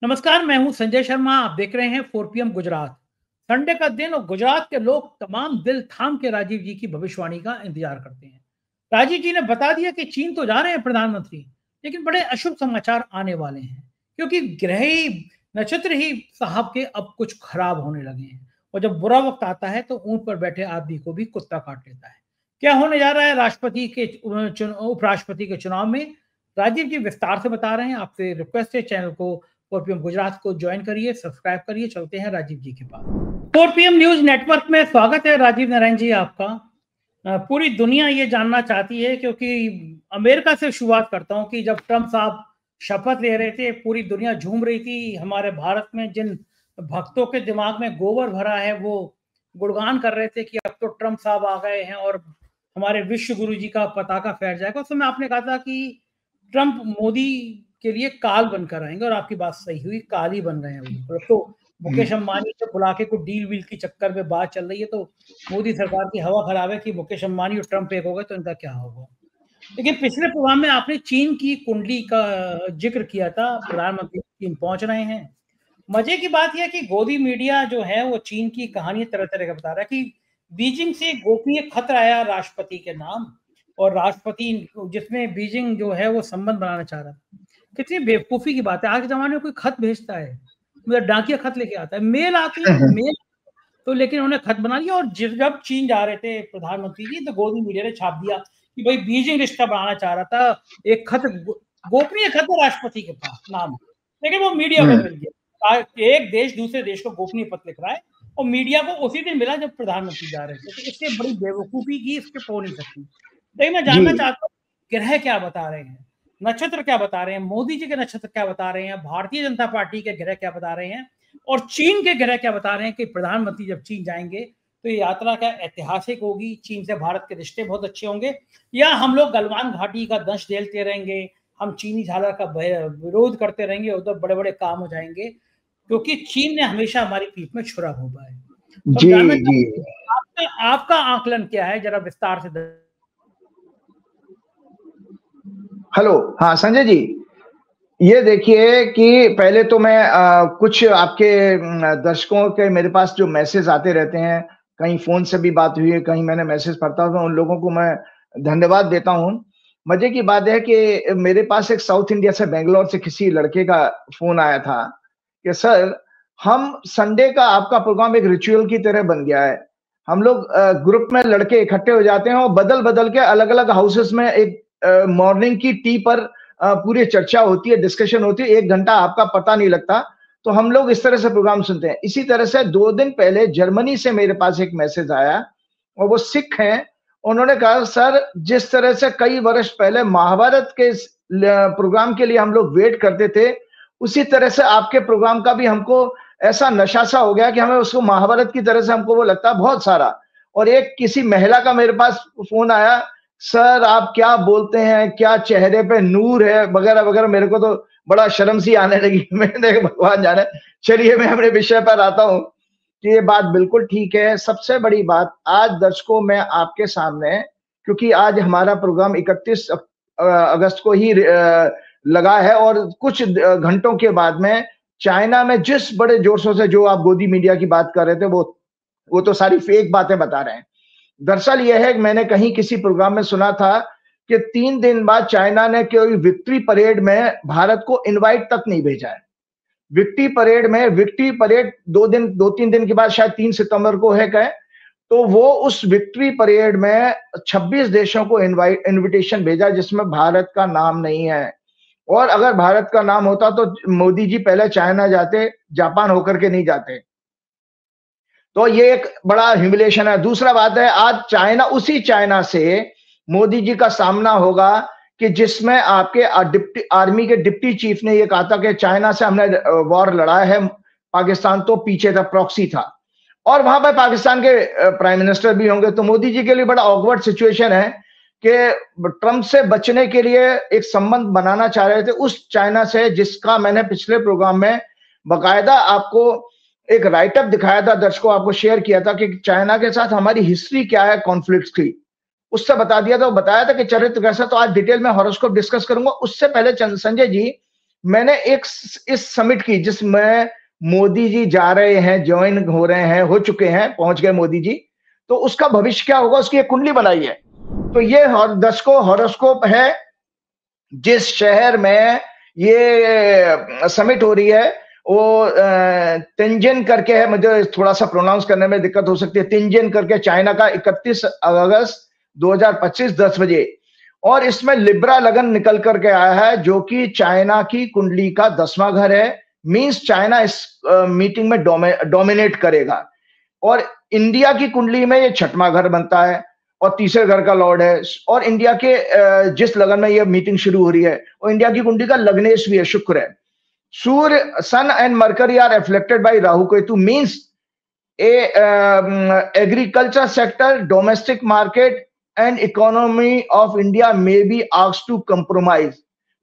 नमस्कार, मैं हूं संजय शर्मा। आप देख रहे हैं 4 पीएम गुजरात। संडे का दिन और गुजरात के लोग तमाम दिल थाम के राजीव जी की भविष्यवाणी का इंतजार करते हैं। राजीव जी ने बता दिया कि चीन तो जा रहे हैं प्रधानमंत्री, लेकिन बड़े अशुभ समाचार आने वाले हैं, क्योंकि ग्रह ही नक्षत्र ही साहब के अब कुछ खराब होने लगे हैं। और जब बुरा वक्त आता है तो ऊंट पर बैठे आदमी को भी कुत्ता काट लेता है। क्या होने जा रहा है राष्ट्रपति के उपराष्ट्रपति के चुनाव में? राजीव जी विस्तार से बता रहे हैं। आपसे रिक्वेस्ट है, चैनल को 4 पीएम गुजरात को ज्वाइन करिए, सब्सक्राइब करिए। चलते हैं राजीव जी के पास। 4 पीएम न्यूज नेटवर्क में स्वागत है राजीव नारायण जी आपका। पूरी दुनिया ये जानना चाहती है, क्योंकि अमेरिका से शुरुआत करता हूं कि जब ट्रंप साहब शपथ ले रहे थे, पूरी दुनिया झूम रही थी। हमारे भारत में जिन भक्तों के दिमाग में गोबर भरा है, वो गुणगान कर रहे थे कि अब तो ट्रंप साहब आ गए हैं और हमारे विश्व गुरु जी का पताका फहर जाएगा। उस समय आपने कहा था कि ट्रंप मोदी के लिए काल बनकर आएंगे, और आपकी बात सही हुई, काल ही बन गए हैं वो। तो मुकेश अंबानी को बुला के कुछ डील वील के चक्कर में बात चल रही है, तो मोदी सरकार की हवा खराब है कि मुकेश अंबानी और ट्रंप एक हो गए तो इनका क्या होगा। लेकिन पिछले प्रोग्राम में आपने चीन की कुंडली का जिक्र किया था, प्रधानमंत्री चीन पहुंच रहे हैं। मजे की बात यह है कि गोदी मीडिया जो है वो चीन की कहानी तरह तरह का बता रहा है कि बीजिंग से गोपनीय खत आया राष्ट्रपति के नाम, और राष्ट्रपति जिसमें बीजिंग जो है वो संबंध बनाना चाह रहा था। कितनी बेवकूफी की बात है, आज के जमाने में कोई खत भेजता है, मतलब डाकिया खत लेके आता है, मेल आती है मेल, तो लेकिन उन्हें खत बना दिया। और जब चीन जा रहे थे प्रधानमंत्री जी, तो गोदी मीडिया ने छाप दिया कि भाई बीजिंग रिश्ता बनाना चाह रहा था, एक खत गोपनीय खत है राष्ट्रपति के पास नाम, लेकिन वो मीडिया को मिल गया। एक देश दूसरे देश को गोपनीय पत्र लिख रहा है, और मीडिया को उसी दिन मिला जब प्रधानमंत्री जा रहे थे। तो इससे बड़ी बेवकूफी की स्क्रिप्ट हो नहीं सकती। लेकिन मैं जानना चाहता हूँ, ग्रह क्या बता रहे हैं, नक्षत्र क्या बता रहे हैं, मोदी जी के नक्षत्र क्या बता रहे हैं, भारतीय जनता पार्टी के ग्रह क्या बता रहे हैं, और चीन के ग्रह क्या बता रहे हैं कि प्रधानमंत्री जब चीन जाएंगे तो ये यात्रा क्या ऐतिहासिक होगी, चीन से भारत के रिश्ते बहुत अच्छे होंगे, या हम लोग गलवान घाटी का दंश झेलते रहेंगे, हम चीनी झाला का विरोध करते रहेंगे, उधर बड़े बड़े काम हो जाएंगे, क्योंकि चीन ने हमेशा हमारी पीठ में छुरा घोंपा है। तो जी जानना जी आपका आकलन क्या है, जरा विस्तार से। हेलो, हाँ संजय जी, ये देखिए कि पहले तो मैं कुछ आपके दर्शकों के मेरे पास जो मैसेज आते रहते हैं, कहीं फोन से भी बात हुई है, कहीं मैंने मैसेज पढ़ता हूँ, तो उन लोगों को मैं धन्यवाद देता हूँ। मजे की बात है कि मेरे पास एक साउथ इंडिया से, बेंगलोर से किसी लड़के का फोन आया था कि सर, हम संडे का आपका प्रोग्राम एक रिचुअल की तरह बन गया है। हम लोग ग्रुप में लड़के इकट्ठे हो जाते हैं और बदल बदल के अलग अलग हाउसेस में एक मॉर्निंग की टी पर पूरी चर्चा होती है, डिस्कशन होती है, 1 घंटा आपका पता नहीं लगता। तो हम लोग इस तरह से प्रोग्राम सुनते हैं। इसी तरह से 2 दिन पहले जर्मनी से मेरे पास एक मैसेज आया, और वो सिख हैं। उन्होंने कहा, सर, जिस तरह से कई वर्ष पहले महाभारत के प्रोग्राम के लिए हम लोग वेट करते थे, उसी तरह से आपके प्रोग्राम का भी हमको ऐसा नशा सा हो गया कि हमें उसको महाभारत की तरह से हमको वो लगता है बहुत सारा। और एक किसी महिला का मेरे पास फोन आया, सर आप क्या बोलते हैं, क्या चेहरे पे नूर है, वगैरह वगैरह। मेरे को तो बड़ा शर्म सी आने लगी। मैंने भगवान जाने। चलिए मैं अपने विषय पर आता हूँ कि ये बात बिल्कुल ठीक है। सबसे बड़ी बात आज दर्शकों में आपके सामने, क्योंकि आज हमारा प्रोग्राम 31 अगस्त को ही लगा है, और कुछ घंटों के बाद में चाइना में जिस बड़े जोर शोर से जो आप गोदी मीडिया की बात कर रहे थे, वो तो सारी फेक बातें बता रहे हैं। दरअसल यह है कि मैंने कहीं किसी प्रोग्राम में सुना था कि 3 दिन बाद चाइना ने कोई विक्ट्री परेड में भारत को इनवाइट तक नहीं भेजा है। विक्ट्री परेड 2-3 दिन के बाद, शायद 3 सितंबर को है कहे, तो वो उस विक्ट्री परेड में 26 देशों को इनविटेशन भेजा, जिसमें भारत का नाम नहीं है। और अगर भारत का नाम होता तो मोदी जी पहले चाइना जाते, जापान होकर के नहीं जाते। तो ये एक बड़ा ह्यूमिलिएशन है। दूसरा बात है, आज चाइना, उसी चाइना से मोदी जी का सामना होगा कि जिसमें आपके आर्मी के डिप्टी चीफ ने ये कहा था कि चाइना से हमने वॉर लड़ा है, पाकिस्तान तो पीछे था, प्रॉक्सी था, और वहां पर पाकिस्तान के प्राइम मिनिस्टर भी होंगे। तो मोदी जी के लिए बड़ा ऑकवर्ड सिचुएशन है कि ट्रंप से बचने के लिए एक संबंध बनाना चाह रहे थे उस चाइना से, जिसका मैंने पिछले प्रोग्राम में बकायदा आपको एक राइटअप दिखाया था, दर्शकों आपको शेयर किया था कि चाइना के साथ हमारी हिस्ट्री क्या है कॉन्फ्लिक्ट्स की, उससे बता दिया था। बताया था कि चरित्र कैसा। तो आज डिटेल में हॉरोस्कोप डिस्कस करूंगा। उससे पहले संजय जी, मैंने एक इस समिट की जिसमें मोदी जी जा रहे हैं, ज्वाइन हो रहे हैं, हो चुके हैं, पहुंच गए मोदी जी, तो उसका भविष्य क्या होगा उसकी एक कुंडली बनाई है। तो ये दशकों हॉरोस्कोप है। जिस शहर में ये समिट हो रही है वो तिनजिन करके है, मुझे थोड़ा सा प्रोनाउंस करने में दिक्कत हो सकती है, तिनजिन करके, चाइना का, 31 अगस्त 2025 10 बजे। और इसमें लिब्रा लगन निकल करके आया है जो कि चाइना की कुंडली का 10वां घर है। मींस चाइना इस मीटिंग में डोमिनेट करेगा। और इंडिया की कुंडली में ये 6वां घर बनता है और तीसरे घर का लॉर्ड है। और इंडिया के जिस लगन में ये मीटिंग शुरू हो रही है और इंडिया की कुंडली का लग्नेश भी है, शुक्र है। Surya, sun and Mercury are reflected by Rahu Ketu, means agriculture sector, domestic market and economy of India may be asked to compromise.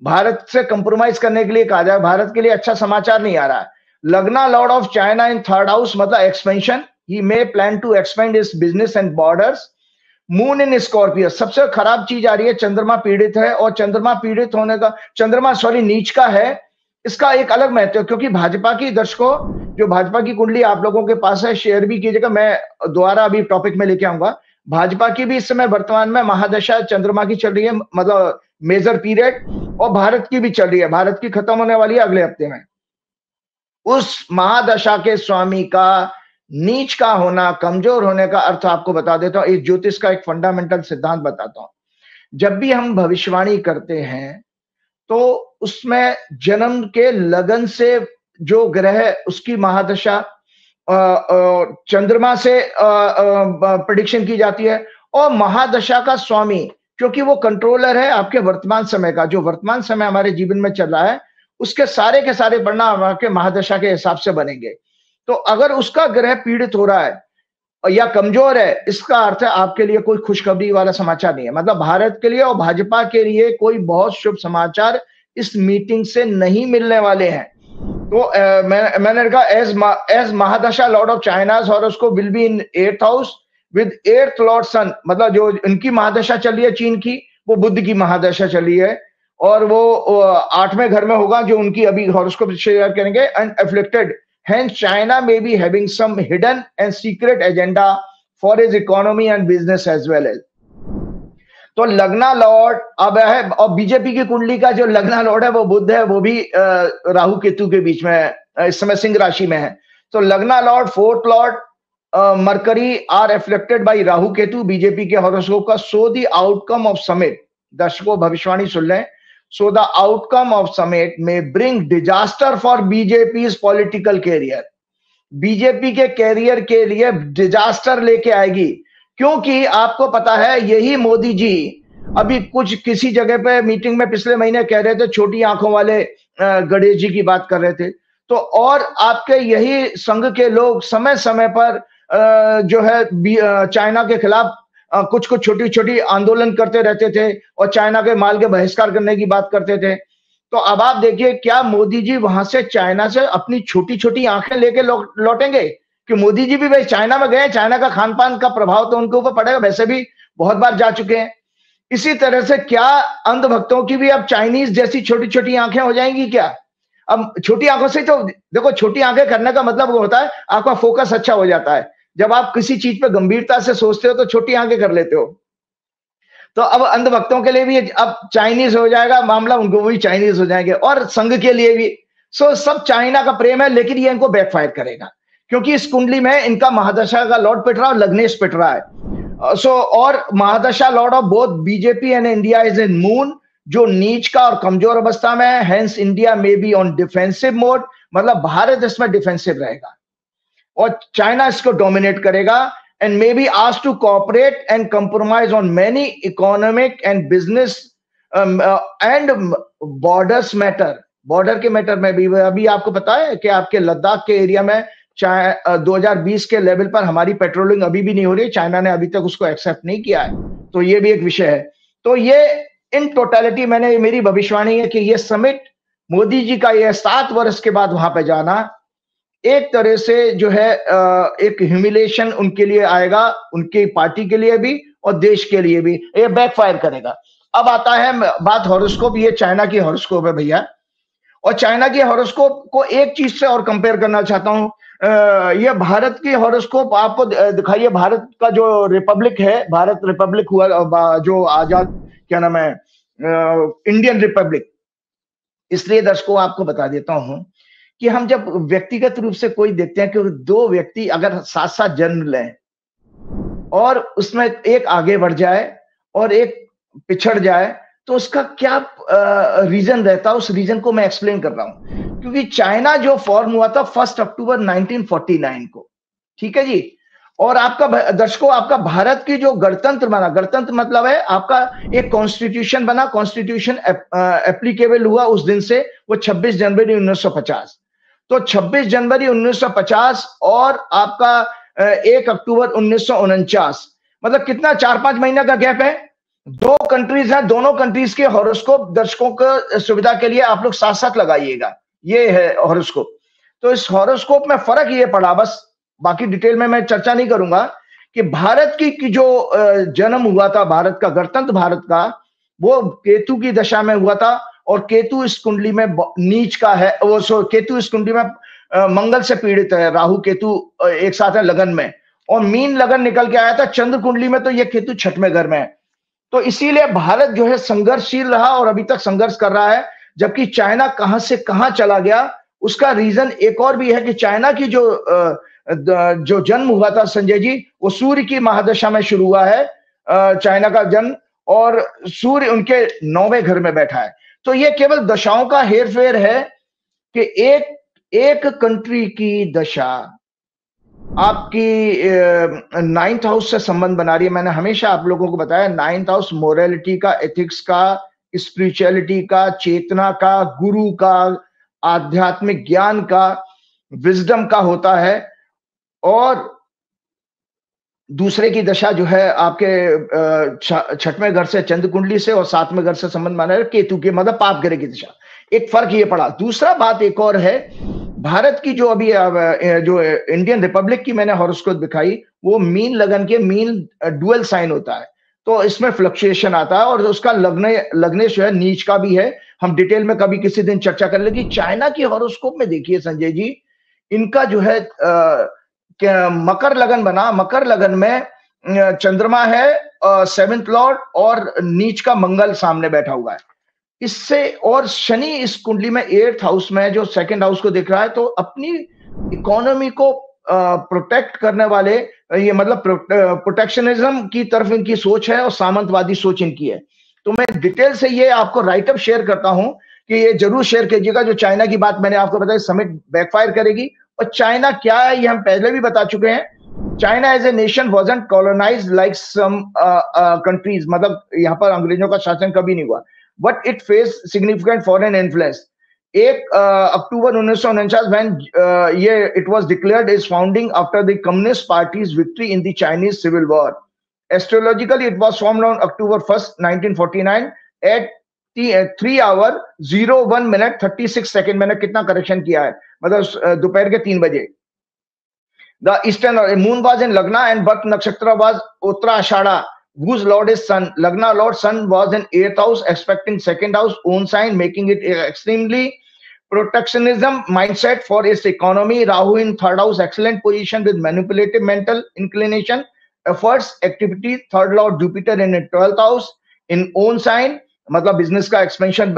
Bharat से कंप्रोमाइज करने के लिए कहा जाए, भारत के लिए अच्छा समाचार नहीं आ रहा है। लग्ना lord of China in 3rd house मतलब expansion, he may plan to expand his business and borders. Moon in Scorpio, सबसे खराब चीज आ रही है, चंद्रमा पीड़ित है। और चंद्रमा पीड़ित होने का, चंद्रमा सॉरी नीच का है, इसका एक अलग महत्व है। क्योंकि भाजपा की दर्शकों, जो भाजपा की कुंडली आप लोगों के पास है, शेयर भी कीजिएगा, मैं दोबारा अभी टॉपिक में लेके आऊंगा। भाजपा की भी इस समय वर्तमान में महादशा चंद्रमा की चल रही है, मतलब मेजर पीरियड, और भारत की भी चल रही है। भारत की खत्म होने वाली है अगले हफ्ते में। उस महादशा के स्वामी का नीच का होना, कमजोर होने का अर्थ आपको बता देता हूं। एक ज्योतिष का एक फंडामेंटल सिद्धांत बताता हूं। जब भी हम भविष्यवाणी करते हैं तो उसमें जन्म के लगन से जो ग्रह उसकी महादशा चंद्रमा से प्रेडिक्शन की जाती है। और महादशा का स्वामी, क्योंकि वो कंट्रोलर है आपके वर्तमान समय का, जो वर्तमान समय हमारे जीवन में चल रहा है, उसके सारे के सारे परिणाम आपके महादशा के हिसाब से बनेंगे। तो अगर उसका ग्रह पीड़ित हो रहा है या कमजोर है, इसका अर्थ है आपके लिए कोई खुशखबरी वाला समाचार नहीं है। मतलब भारत के लिए और भाजपा के लिए कोई बहुत शुभ समाचार इस मीटिंग से नहीं मिलने वाले हैं। तो मैंने कहा एज महादशा lord of China horoscope will be in 8th house with 8th lord sun, मतलब जो इनकी महादशा चल रही है चीन की, वो बुध की महादशा चल रही है, और वो 8वें घर में होगा जो उनकी अभी हॉरोस्कोप शेयर करेंगे। And afflicted, hence China may be having some hidden and secret agenda for its economy and business as well as। तो लग्ना लॉर्ड अब है, और बीजेपी की कुंडली का जो लग्ना लॉर्ड है वो बुध है, वो भी राहु केतु के बीच में इस समय सिंह राशि में है। तो लग्ना lord, 4th lord Mercury are reflected by Rahu Ketu BJP के हॉरोस्कोप का। So the outcome of summit, दर्शकों भविष्यवाणी सुन लें, so the outcome of summit may bring disaster for BJP's political career। BJP के कैरियर के लिए डिजास्टर लेके आएगी। क्योंकि आपको पता है यही मोदी जी अभी कुछ किसी जगह पे मीटिंग में पिछले महीने कह रहे थे, छोटी आंखों वाले गणेश जी की बात कर रहे थे। तो और आपके यही संघ के लोग समय समय पर जो है चाइना के खिलाफ कुछ कुछ छोटी छोटी आंदोलन करते रहते थे और चाइना के माल के बहिष्कार करने की बात करते थे। तो अब आप देखिए क्या मोदी जी वहां से चाइना से अपनी छोटी छोटी आंखें लेके लौटेंगे? कि मोदी जी भी भाई चाइना में गए, चाइना का खान पान का प्रभाव तो उनके ऊपर पड़ेगा, वैसे भी बहुत बार जा चुके हैं। इसी तरह से क्या अंधभक्तों की भी अब चाइनीज जैसी छोटी छोटी आंखें हो जाएंगी क्या? अब छोटी आंखों से तो देखो, छोटी आंखें करने का मतलब वो होता है आपका फोकस अच्छा हो जाता है। जब आप किसी चीज पे गंभीरता से सोचते हो तो छोटी आंखें कर लेते हो। तो अब अंधभक्तों के लिए भी अब चाइनीज हो जाएगा मामला, उनको भी चाइनीज हो जाएंगे, और संघ के लिए भी। सो सब चाइना का प्रेम है, लेकिन ये इनको बैकफायर करेगा क्योंकि इस कुंडली में इनका महादशा का लॉर्ड पिट रहा है, लग्नेश पिट रहा है। सो और महादशा lord of both BJP and India is in moon, जो नीच का और कमजोर अवस्था में है। Hence India may be on defensive mode, मतलब भारत इसमें डिफेंसिव रहेगा और चाइना इसको डोमिनेट करेगा। and may be asked to cooperate and compromise on many economic and business and borders matter। Border के मैटर में भी अभी आपको पता है कि आपके लद्दाख के एरिया में 2020 के लेवल पर हमारी पेट्रोलिंग अभी भी नहीं हो रही, चाइना ने अभी तक उसको एक्सेप्ट नहीं किया है। तो ये भी एक विषय है। तो ये इन टोटलिटी मैंने, मेरी भविष्यवाणी है कि ये समिट मोदी जी का ये 7 वर्ष के बाद वहां पे जाना एक तरह से जो है एक ह्यूमिलेशन उनके लिए आएगा, उनकी पार्टी के लिए भी और देश के लिए भी ये बैकफायर करेगा। अब आता है बात हॉरोस्कोप, ये चाइना की हॉरोस्कोप है भैया, और चाइना की हॉरोस्कोप को एक चीज से और कंपेयर करना चाहता हूं। ये भारत की हॉरोस्कोप आपको दिखाइए। भारत का जो रिपब्लिक है, भारत रिपब्लिक हुआ जो आजाद, क्या नाम है, इंडियन रिपब्लिक। इसलिए दर्शकों आपको बता देता हूं कि हम जब व्यक्तिगत रूप से कोई देखते हैं कि दो व्यक्ति अगर साथ साथ जन्म लें और उसमें एक आगे बढ़ जाए और एक पिछड़ जाए, तो उसका क्या रीजन रहता है, उस रीजन को मैं एक्सप्लेन कर रहा हूं। क्योंकि चाइना जो फॉर्म हुआ था 1 अक्टूबर 1949 को, ठीक है जी। और आपका दर्शकों, आपका भारत की जो गणतंत्र बना, गणतंत्र मतलब है आपका एक कॉन्स्टिट्यूशन बना, कॉन्स्टिट्यूशन एप्लीकेबल हुआ उस दिन से, वो 26 जनवरी 1950। तो 26 जनवरी 1950 और आपका 1 अक्टूबर 1949, मतलब कितना 4-5 महीने का गैप है। दो कंट्रीज हैं, दोनों कंट्रीज के हॉरोस्कोप दर्शकों को सुविधा के लिए आप लोग साथ साथ लगाइएगा। ये है हॉरोस्कोप। तो इस हॉरोस्कोप में फर्क ये पड़ा, बस बाकी डिटेल में मैं चर्चा नहीं करूंगा, कि भारत की जो जन्म हुआ था, भारत का गणतंत्र भारत का, वो केतु की दशा में हुआ था। और केतु इस कुंडली में नीच का है, वो केतु इस कुंडली में मंगल से पीड़ित है। राहु केतु एक साथ है लगन में, और मीन लगन निकल के आया था चंद्र कुंडली में, तो ये केतु 6वें घर में है। तो इसीलिए भारत जो है संघर्षशील रहा और अभी तक संघर्ष कर रहा है। जबकि चाइना कहां से कहां चला गया, उसका रीजन एक और भी है कि चाइना की जो जन्म हुआ था संजय जी, वो सूर्य की महादशा में शुरू हुआ है चाइना का जन्म, और सूर्य उनके 9वें घर में बैठा है। तो ये केवल दशाओं का हेरफेर है कि एक कंट्री की दशा आपकी 9th हाउस से संबंध बना रही है। मैंने हमेशा आप लोगों को बताया 9th हाउस मोरालिटी का, एथिक्स का, स्पिरिचुअलिटी का, चेतना का, गुरु का, आध्यात्मिक ज्ञान का, विजडम का होता है। और दूसरे की दशा जो है आपके 6वें घर से चंद्र कुंडली से और 7वें घर से संबंध माना है केतु के, मतलब पाप ग्रह की दशा। एक फर्क ये पड़ा। दूसरा बात एक और है, भारत की जो अभी जो इंडियन रिपब्लिक की मैंने हॉरोस्कोप दिखाई, वो मीन लगन के, मीन डुअल साइन होता है, तो इसमें फ्लक्चुएशन आता है। और उसका लग्नेश जो है नीच का भी है। हम डिटेल में कभी किसी दिन चर्चा कर लेंगे। चाइना की हॉरोस्कोप में देखिए संजय जी, इनका जो है मकर लगन बना। मकर लगन में चंद्रमा है 7th लॉर्ड, और नीच का मंगल सामने बैठा हुआ है इससे। और शनि इस कुंडली में 8th हाउस में, जो 2nd हाउस को देख रहा है। तो अपनी इकोनॉमी को प्रोटेक्ट करने वाले, ये मतलब प्रोटेक्शनिज्म की तरफ इनकी सोच है और सामंतवादी सोच इनकी है। तो मैं डिटेल से ये आपको राइटअप शेयर करता हूं कि ये जरूर शेयर कीजिएगा। जो चाइना की बात मैंने आपको बताया, समिट बैकफायर करेगी। और चाइना क्या है ये हम पहले भी बता चुके हैं। China as a nation wasn't colonised like some countries, मतलब यहाँ पर अंग्रेजों का शासन कभी नहीं हुआ, but it face significant foreign influence. 1 October 1949 when ये it was declared as founding after the Communist Party's victory in the Chinese Civil War. Astrologically, it was formed on October 1st, 1949 at 3 hours 01 minute 36 second. मैंने कितना correction किया है, मतलब दोपहर के 3 बजे। The eastern moon was in Lagna and birth nakshatra was Uttarashada, whose lord is sun. Lagna lord sun was in 8th house, expecting 2nd house own sign, making it extremely protectionism mindset for its economy. Rahu in 3rd house, excellent position with manipulative mental inclination, efforts, activity. 3rd lord Jupiter in 12th house in own sign, मतलब business का expansion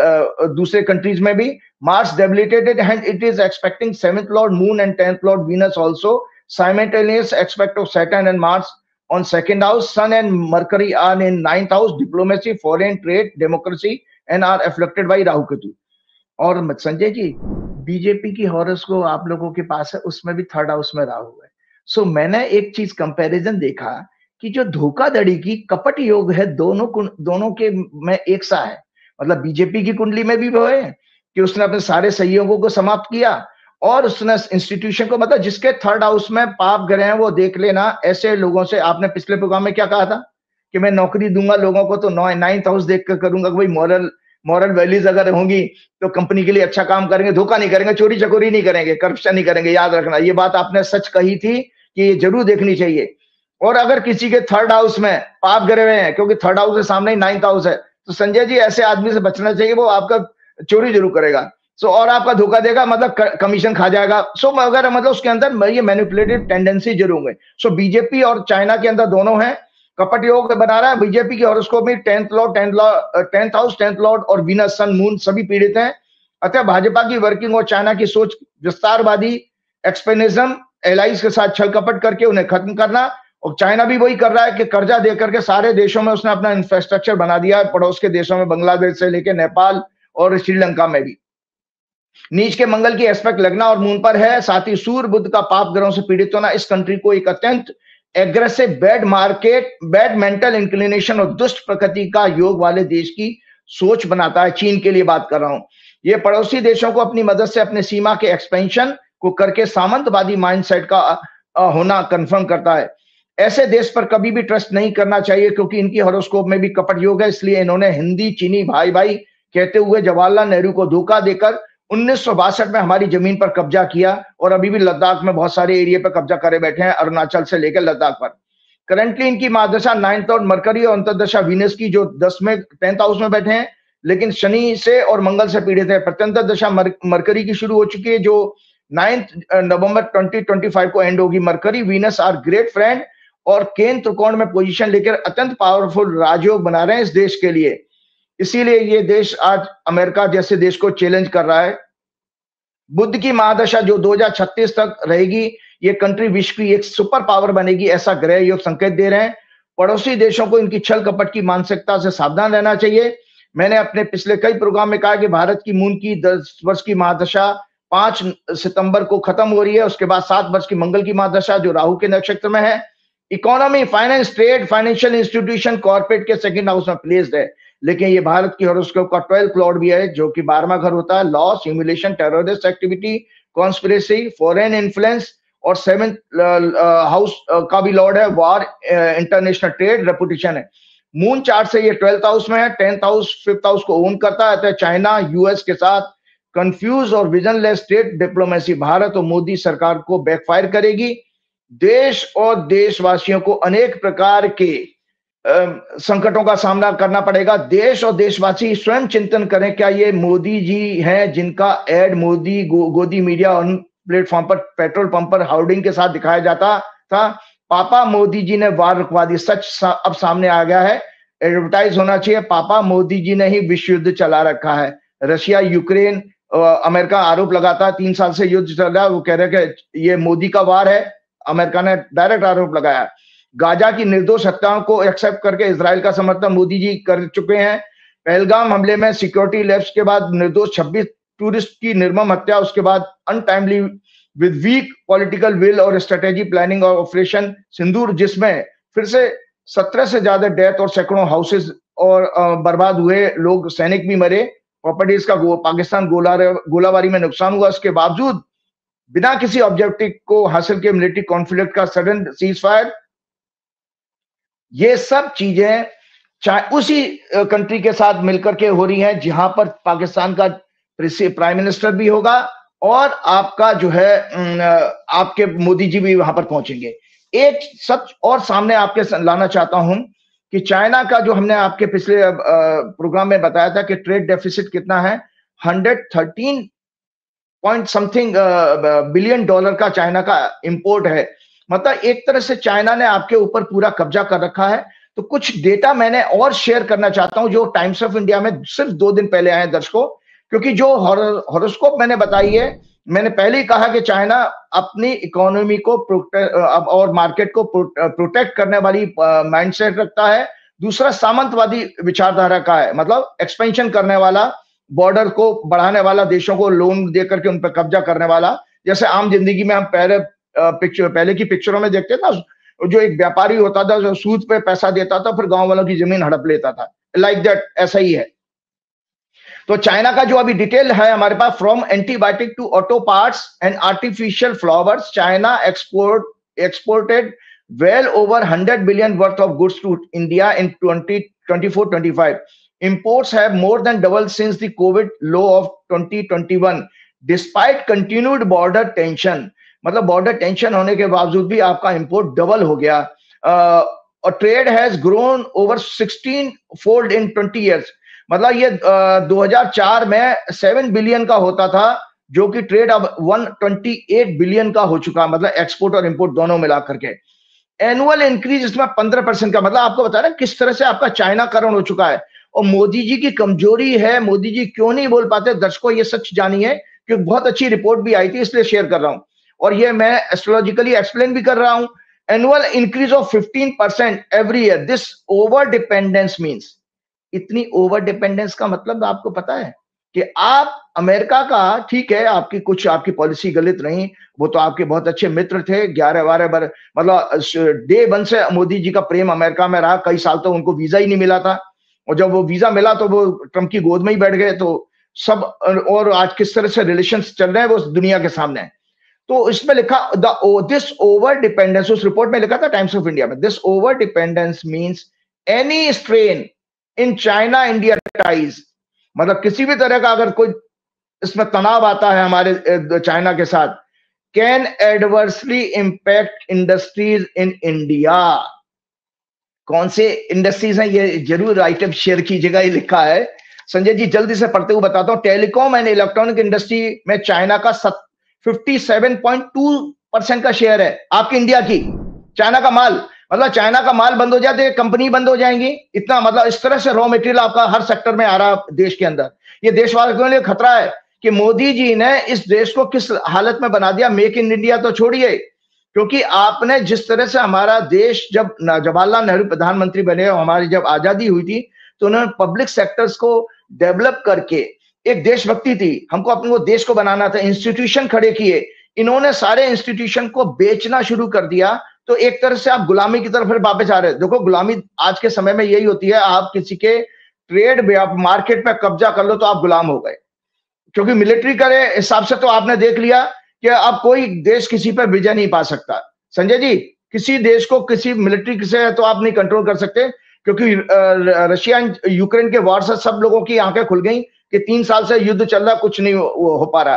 दूसरे countries में भी। Mars debilitated and it is expecting 7th Lord moon and 10th Lord Venus also. Simultaneous aspect of Saturn and Mars on 2nd house. Sun and Mercury are in 9th house, diplomacy, foreign trade, democracy, and are afflicted by Rahu Ketu. और Sanjay ji, BJP की horoscope आप लोगों के पास है, उसमें भी 3rd house में राहु है। सो मैंने एक चीज कंपैरिजन देखा कि जो धोखाधड़ी की कपट योग है, दोनों के में एक सा है। मतलब बीजेपी की कुंडली में भी वो है कि उसने अपने सारे सहयोगों को समाप्त किया, और उसने इंस्टीट्यूशन को, मतलब जिसके 3rd हाउस में पाप ग्रह हैं वो देख लेना। ऐसे लोगों से आपने पिछले प्रोग्राम में क्या कहा था कि मैं नौकरी दूंगा लोगों को, तो 9th हाउस देख कर करूंगा। भाई मॉरल वैल्यूज अगर होंगी तो कंपनी के लिए अच्छा काम करेंगे, धोखा नहीं करेंगे, चोरी चकोरी नहीं करेंगे, करप्शन नहीं करेंगे। याद रखना, ये बात आपने सच कही थी कि ये जरूर देखनी चाहिए। और अगर किसी के 3rd हाउस में पाप ग्रह हैं, क्योंकि 3rd हाउस के सामने ही 9th हाउस है, तो संजय जी ऐसे आदमी से बचना चाहिए, वो आपका चोरी जरूर करेगा। सो और आपका धोखा देगा, मतलब कमीशन खा जाएगा। सो अगर मतलब उसके अंदर ये मैनिपुलेटिव टेंडेंसी जरूर है। सो बीजेपी और चाइना के अंदर दोनों है, कपट योग बना रहा है। बीजेपी के हॉरोस्कोप में 10th Lord 10th house 10th Lord और वीनस सन मून सभी पीड़ित हैं। अतः भाजपा की वर्किंग और चाइना की सोच विस्तारवादी एक्सपेनिज्म एलाइज के साथ छल कपट करके उन्हें खत्म करना, और चाइना भी वही कर रहा है कि कर्जा दे करके सारे देशों में उसने अपना इंफ्रास्ट्रक्चर बना दिया है, पड़ोस के देशों में बांग्लादेश से लेकर नेपाल और श्रीलंका में भी। नीच के मंगल की एस्पेक्ट लगना और मून पर है, साथ ही सूर्य बुध का पाप ग्रहों से पीड़ित होना इस कंट्री को एक अत्यंत aggressive bad market, bad mental inclination और दुष्ट प्रकृति का योग वाले देश की सोच बनाता है। चीन के लिए बात कर रहा हूं। ये पड़ोसी देशों को अपनी मदद से अपने सीमा के एक्सपेंशन को करके सामंतवादी माइंडसेट का होना कंफर्म करता है। ऐसे देश पर कभी भी ट्रस्ट नहीं करना चाहिए, क्योंकि इनकी हॉरोस्कोप में भी कपट योग है। इसलिए इन्होंने हिंदी चीनी भाई भाई कहते हुए जवाहरलाल नेहरू को धोखा देकर 1962 में हमारी जमीन पर कब्जा किया, और अभी भी लद्दाख में बहुत सारे एरिया पर कब्जा करे बैठे हैं, अरुणाचल से लेकर लद्दाख पर। करंटली इनकी महादशा 9th और मरकरी और अंतरदशा वीनस की जो 10th हाउस में बैठे हैं, लेकिन शनि से और मंगल से पीड़ित है। प्रत्यंतर दशा मरकरी की शुरू हो चुकी है, जो 9 नवंबर 2025 को एंड होगी। Mercury Venus are great friend और केंद्र त्रिकोण में पोजीशन लेकर अत्यंत पावरफुल राजयोग बना रहे हैं इस देश के लिए। इसीलिए ये देश आज अमेरिका जैसे देश को चैलेंज कर रहा है। बुद्ध की महादशा जो 2036 तक रहेगी, ये कंट्री विश्व की एक सुपर पावर बनेगी, ऐसा ग्रह योग संकेत दे रहे हैं। पड़ोसी देशों को इनकी छल कपट की मानसिकता से सावधान रहना चाहिए। मैंने अपने पिछले कई प्रोग्राम में कहा कि भारत की मून की 10 वर्ष की महादशा 5 सितंबर को खत्म हो रही है। उसके बाद 7 वर्ष की मंगल की महादशा जो राहु के नक्षत्र में है। Economy, finance, trade, financial institution, corporate के 2nd हाउस में प्लेस्ड है। लेकिन ये भारत की हॉरोस्कोप का 12th लॉर्ड भी है, जो कि 12वां घर होता है। Loss, humiliation, terrorist activity, conspiracy, foreign influence, और 7th हाउस का भी लॉर्ड है। वॉर, इंटरनेशनल ट्रेड, रेपुटेशन है। मून चार्ट से ये 12th हाउस में है। 10th हाउस 5th हाउस को ओन करता है। चाइना यूएस के साथ कंफ्यूज और विजनलेस स्टेट डिप्लोमेसी भारत और मोदी सरकार को बैकफायर करेगी। देश और देशवासियों को अनेक प्रकार के संकटों का सामना करना पड़ेगा। देश और देशवासी स्वयं चिंतन करें, क्या ये मोदी जी हैं जिनका एड मोदी गोदी मीडिया और प्लेटफॉर्म पर पेट्रोल पंप पर हार्डिंग के साथ दिखाया जाता था? पापा मोदी जी ने वार रुकवा दी। सच अब सामने आ गया है। एडवर्टाइज होना चाहिए, पापा मोदी जी ने ही विश्व युद्ध चला रखा है। रशिया, यूक्रेन, अमेरिका आरोप लगाता है 3 साल से युद्ध चल रहा है। वो कह रहे हैं कि ये मोदी का वार है। अमेरिका ने डायरेक्ट आरोप लगाया। गाजा की निर्दोष हत्याओं को एक्सेप्ट करके इजराइल का समर्थन मोदी जी कर चुके हैं। पहलगाम हमले में सिक्योरिटी लैप्स के बाद निर्दोष 26 टूरिस्ट की निर्मम हत्या, उसके बाद untimely with weak political will और स्ट्रेटेजी प्लानिंग और ऑपरेशन सिंदूर, जिसमें फिर से 17 से ज्यादा डेथ और सैकड़ों हाउसेस और बर्बाद हुए, लोग सैनिक भी मरे, प्रॉपर्टीज का पाकिस्तान गोलाबारी में नुकसान हुआ। उसके बावजूद बिना किसी ऑब्जेक्टिव को हासिल के मिलिट्री कॉन्फ्लिक्ट का सडन सीज फायर, ये सब चीजें उसी कंट्री के साथ मिलकर के हो रही हैं, जहां पर पाकिस्तान का प्राइम मिनिस्टर भी होगा और आपका जो है आपके मोदी जी भी वहां पर पहुंचेंगे। एक सच और सामने आपके लाना चाहता हूं कि चाइना का जो हमने आपके पिछले प्रोग्राम में बताया था कि ट्रेड डेफिसिट कितना है, 113 पॉइंट समथिंग बिलियन डॉलर का चाइना का इंपोर्ट है। मतलब एक तरह से चाइना ने आपके ऊपर पूरा कब्जा कर रखा है। तो कुछ डेटा मैंने और शेयर करना चाहता हूं जो टाइम्स ऑफ इंडिया में सिर्फ 2 दिन पहले आए दर्शकों, क्योंकि जो हॉरोस्कोप मैंने बताई है, मैंने पहले ही कहा कि चाइना अपनी इकोनॉमी को और मार्केट को प्रोटेक्ट करने वाली माइंडसेट रखता है। दूसरा सामंतवादी विचारधारा का है, मतलब एक्सपेंशन करने वाला, बॉर्डर को बढ़ाने वाला, देशों को लोन दे करके उन पर कब्जा करने वाला। जैसे आम जिंदगी में हम पहले की पिक्चरों में देखते था, जो एक व्यापारी होता था जो सूद पे पैसा देता था, फिर गांव वालों की जमीन हड़प लेता था, लाइक दैट, ऐसा ही है। तो चाइना का जो अभी डिटेल है हमारे पास, from antibiotic to auto parts and artificial flowers, China exported well over 100 billion worth of goods to India in 2024-25. Imports have more than doubled since the COVID low of 2021, despite continued border tension. मतलब border tension होने के बावजूद भी आपका import double हो गया। और trade has grown over 16 fold in 20 years. मतलब ये 2004 में 7 बिलियन का होता था, जो कि ट्रेड अब 128 बिलियन का हो चुका, मतलब एक्सपोर्ट और इंपोर्ट दोनों मिला करके। एनुअल इंक्रीज इसमें 15% का, मतलब आपको बता रहा है किस तरह से आपका चाइना करण हो चुका है। और मोदी जी की कमजोरी है, मोदी जी क्यों नहीं बोल पाते, दर्शकों ये सच जानिए, क्योंकि बहुत अच्छी रिपोर्ट भी आई थी, इसलिए शेयर कर रहा हूं, और ये मैं एस्ट्रोलॉजिकली एक्सप्लेन भी कर रहा हूं। Annual increase of 15% every year, this over dependence means, इतनी ओवर डिपेंडेंस का मतलब आपको पता है कि आप अमेरिका का, ठीक है आपकी कुछ आपकी पॉलिसी गलत नहीं, वो तो आपके बहुत अच्छे मित्र थे, 11-12 बार, मतलब डे वन से मोदी जी का प्रेम अमेरिका में रहा, कई साल तो उनको वीजा ही नहीं मिला था, और जब वो वीजा मिला तो वो ट्रंप की गोद में ही बैठ गए, तो सब, और आज किस तरह से रिलेशंस चल रहे हैं वो दुनिया के सामने है। तो इसमें लिखा दिस ओवर डिपेंडेंस, उस रिपोर्ट में लिखा था टाइम्स ऑफ इंडिया में, this over dependence means any strain in China India ties, मतलब किसी भी तरह का अगर कोई इसमें तनाव आता है हमारे चाइना के साथ, can adversely impact industries in India. कौन से इंडस्ट्रीज हैं ये जरूर आइटम शेयर कीजिएगा, ये लिखा है संजय जी, जल्दी से पढ़ते हुए बताता हूं। टेलीकॉम एंड इलेक्ट्रॉनिक इंडस्ट्री में चाइना का 57.2% का शेयर है, आपकी इंडिया की। चाइना का माल, मतलब चाइना का माल बंद हो जाए तो ये कंपनी बंद हो जाएंगी, इतना मतलब इस तरह से रॉ मटेरियल आपका हर सेक्टर में आ रहा है देश के अंदर। ये देशवासियों के लिए खतरा है कि मोदी जी ने इस देश को किस हालत में बना दिया। मेक इन इंडिया तो छोड़िए, क्योंकि आपने जिस तरह से हमारा देश, जब जवाहरलाल नेहरू प्रधानमंत्री बने और हमारी जब आजादी हुई थी, तो उन्होंने पब्लिक सेक्टर्स को डेवलप करके, एक देशभक्ति थी, हमको अपने को देश को बनाना था, इंस्टीट्यूशन खड़े किए, इन्होंने सारे इंस्टीट्यूशन को बेचना शुरू कर दिया, तो एक तरह से आप गुलामी की तरफ फिर वापस आ रहे हैं। देखो गुलामी आज के समय में यही होती है, आप किसी के ट्रेड मार्केट में कब्जा कर लो तो आप गुलाम हो गए, क्योंकि मिलिट्री करे हिसाब से तो आपने देख लिया कि अब कोई देश किसी पर विजय नहीं पा सकता। संजय जी, किसी देश को किसी मिलिट्री से तो आप नहीं कंट्रोल कर सकते, क्योंकि रशिया यूक्रेन के वॉर से सब लोगों की आंखें खुल गई कि 3 साल से युद्ध चल रहा, कुछ नहीं हो पा रहा।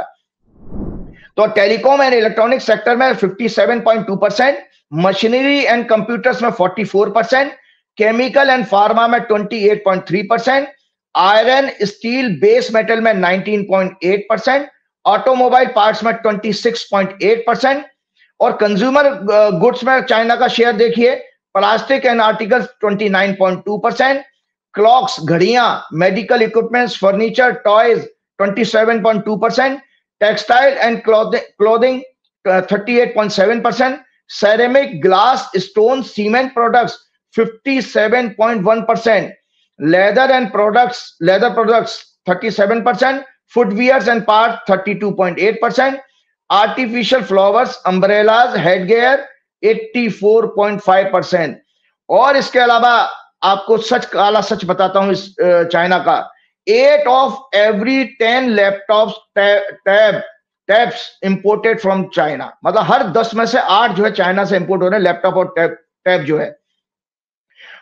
तो टेलीकॉम एंड इलेक्ट्रॉनिक सेक्टर में 57.2%, मशीनरी एंड कंप्यूटर्स में 44%, केमिकल एंड फार्मा में 28.3%, आयरन स्टील बेस मेटल में 19.8%, ऑटोमोबाइल पार्ट्स में 26.8%, और कंज्यूमर गुड्स में चाइना का शेयर देखिए, प्लास्टिक एंड आर्टिकल्स 29.2%, क्लॉक्स घड़ियां, medical equipments, furniture, toys 27.2%, textile and clothing 38.7%, ceramic, glass, stone, cement products 57.1%, leather products 37%, footwears and parts 32.8%, artificial flowers, umbrellas, headgear 84.5%। और इसके अलावा आपको काला सच बताता हूं इस चाइना का, 8 of every 10 laptops tabs imported from China, मतलब हर 10 में से 8 जो है चाइना से इंपोर्ट हो रहे हैं, लैपटॉप और टैब जो है।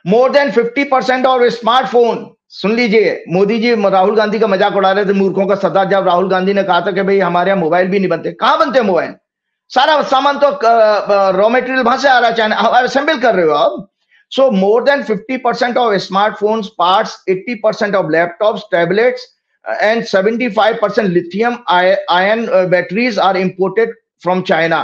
मोर देन 50% और स्मार्टफोन, सुन लीजिए, मोदी जी राहुल गांधी का मजाक उड़ा रहे थे, मूर्खों का सरदार, जब राहुल गांधी ने कहा था कि भाई हमारे यहाँ मोबाइल भी नहीं बनते। कहां बनते मोबाइल? सारा सामान तो रॉ मटेरियल वहां से आ रहा है, चाइना असेंबल कर रहे हो आप। So more than 50% of smartphones parts, 80% of laptops, tablets and 75% lithium ion batteries are imported from China.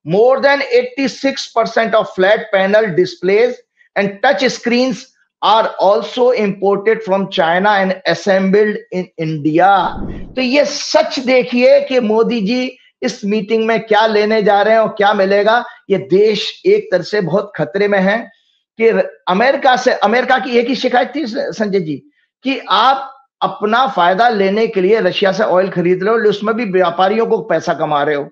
More than 86% of flat panel displays and touch screens are also imported from China and assembled in India. तो ये सच देखिए कि मोदी जी इस meeting में क्या लेने जा रहे हैं और क्या मिलेगा। ये देश एक तरह से बहुत खतरे में है कि अमेरिका की एक ही शिकायत थी संजय जी, कि आप अपना फायदा लेने के लिए रशिया से ऑयल खरीद रहे हो, उसमें भी व्यापारियों को पैसा कमा रहे हो,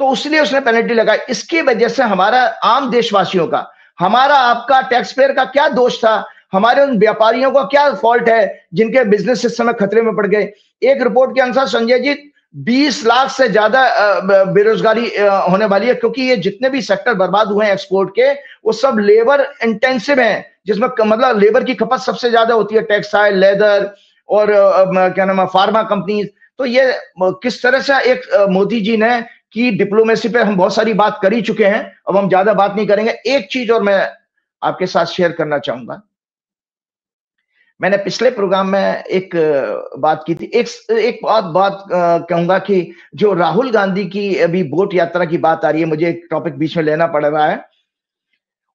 तो इसलिए उसने पेनल्टी लगाई। इसकी वजह से हमारा आम देशवासियों का, हमारा आपका टैक्स पेयर का क्या दोष था? हमारे उन व्यापारियों का क्या फॉल्ट है जिनके बिजनेस इस समय खतरे में पड़ गए? एक रिपोर्ट के अनुसार संजय जी 20 लाख से ज्यादा बेरोजगारी होने वाली है, क्योंकि ये जितने भी सेक्टर बर्बाद हुए हैं एक्सपोर्ट के, वो सब लेबर इंटेंसिव हैं, जिसमें मतलब लेबर की खपत सबसे ज्यादा होती है, टेक्सटाइल, लेदर और क्या नाम है, फार्मा कंपनीज। तो ये किस तरह से एक मोदी जी ने की डिप्लोमेसी पे हम बहुत सारी बात कर ही चुके हैं, अब हम ज्यादा बात नहीं करेंगे। एक चीज और मैं आपके साथ शेयर करना चाहूंगा। मैंने पिछले प्रोग्राम में एक बात की थी। एक बात कहूंगा कि जो राहुल गांधी की अभी बोट यात्रा की बात आ रही है, मुझे एक टॉपिक बीच में लेना पड़ रहा है,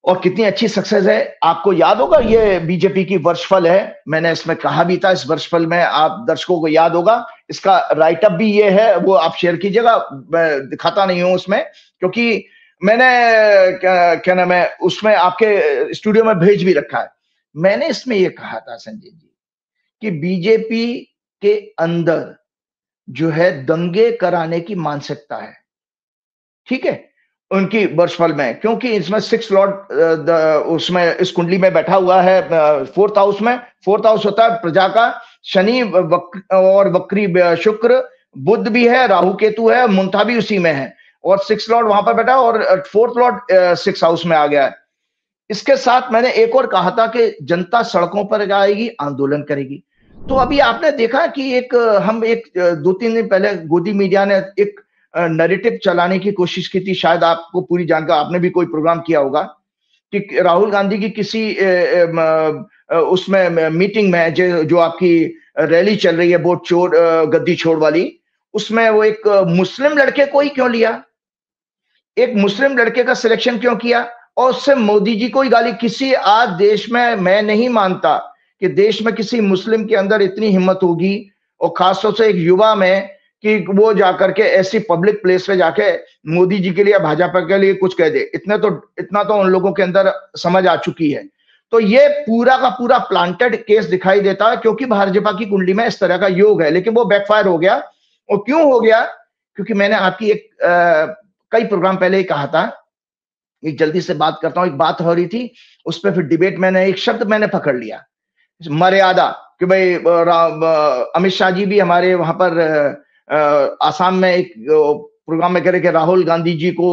और कितनी अच्छी सक्सेस है। आपको याद होगा ये बीजेपी की वर्षफल है, मैंने इसमें कहा भी था, इस वर्षफल में आप दर्शकों को याद होगा, इसका राइटअप भी ये है, वो आप शेयर कीजिएगा। मैं दिखाता नहीं हूं उसमें, क्योंकि मैंने क्या नाम है उसमें आपके स्टूडियो में भेज भी रखा है। मैंने इसमें ये कहा था संजय जी कि बीजेपी के अंदर जो है दंगे कराने की मानसिकता है, ठीक है, उनकी वर्षफल में, क्योंकि इसमें 6 लॉर्ड उसमें इस कुंडली में बैठा हुआ है 4th हाउस में। 4th हाउस होता है प्रजा का, शनि और वक्री शुक्र, बुध भी है, राहु केतु है, मुंथा भी उसी में है, और 6 लॉर्ड वहां पर बैठा, और 4th लॉर्ड 6 हाउस में आ गया है। इसके साथ मैंने एक और कहा था कि जनता सड़कों पर जाएगी, आंदोलन करेगी। तो अभी आपने देखा कि हम 2-3 दिन पहले गोदी मीडिया ने एक नैरेटिव चलाने की कोशिश की थी, शायद आपको पूरी जानकारी, आपने भी कोई प्रोग्राम किया होगा, कि राहुल गांधी की किसी उसमें मीटिंग में जो आपकी रैली चल रही है वोट छोड़ गद्दी छोड़ वाली, उसमें वो एक मुस्लिम लड़के को ही क्यों लिया, एक मुस्लिम लड़के का सिलेक्शन क्यों किया, और उससे मोदी जी को ही गाली। किसी आज देश में मैं नहीं मानता कि देश में किसी मुस्लिम के अंदर इतनी हिम्मत होगी, और खासतौर से एक युवा में, कि वो जाकर के ऐसी पब्लिक प्लेस पे जाके मोदी जी के लिए, भाजपा के लिए कुछ कह दे। इतना तो उन लोगों के अंदर समझ आ चुकी है। तो ये पूरा का पूरा प्लांटेड केस दिखाई देता है, क्योंकि भाजपा की कुंडली में इस तरह का योग है, लेकिन वो बैकफायर हो गया। और क्यों हो गया? क्योंकि मैंने आपकी कई प्रोग्राम पहले ही कहा था, एक जल्दी से बात करता हूं, एक बात हो रही थी उस पर, फिर डिबेट मैंने एक शब्द मैंने पकड़ लिया, मर्यादा, कि भाई अमित शाह जी भी हमारे वहां पर आसाम में एक प्रोग्राम में कह रहे कि राहुल गांधी जी को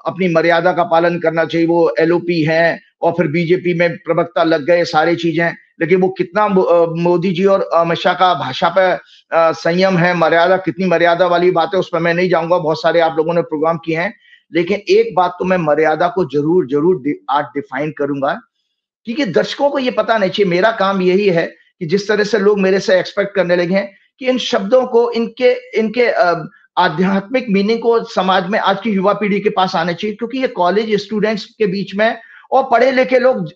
अपनी मर्यादा का पालन करना चाहिए, वो एलओपी हैं, और फिर बीजेपी में प्रवक्ता लग गए, सारी चीजें। लेकिन वो कितना मोदी जी और अमित शाह का भाषा पे संयम है, मर्यादा, कितनी मर्यादा वाली बात है, उस पर मैं नहीं जाऊंगा, बहुत सारे आप लोगों ने प्रोग्राम किए हैं। लेकिन एक बात तो मैं मर्यादा को जरूर आज डिफाइन करूंगा, क्योंकि दर्शकों को ये पता नहीं चाहिए। मेरा काम यही है कि जिस तरह से लोग मेरे से एक्सपेक्ट करने लगे हैं कि इन शब्दों को, इनके आध्यात्मिक मीनिंग को समाज में, आज की युवा पीढ़ी के पास आने चाहिए, क्योंकि ये कॉलेज स्टूडेंट्स के बीच में और पढ़े लिखे लोग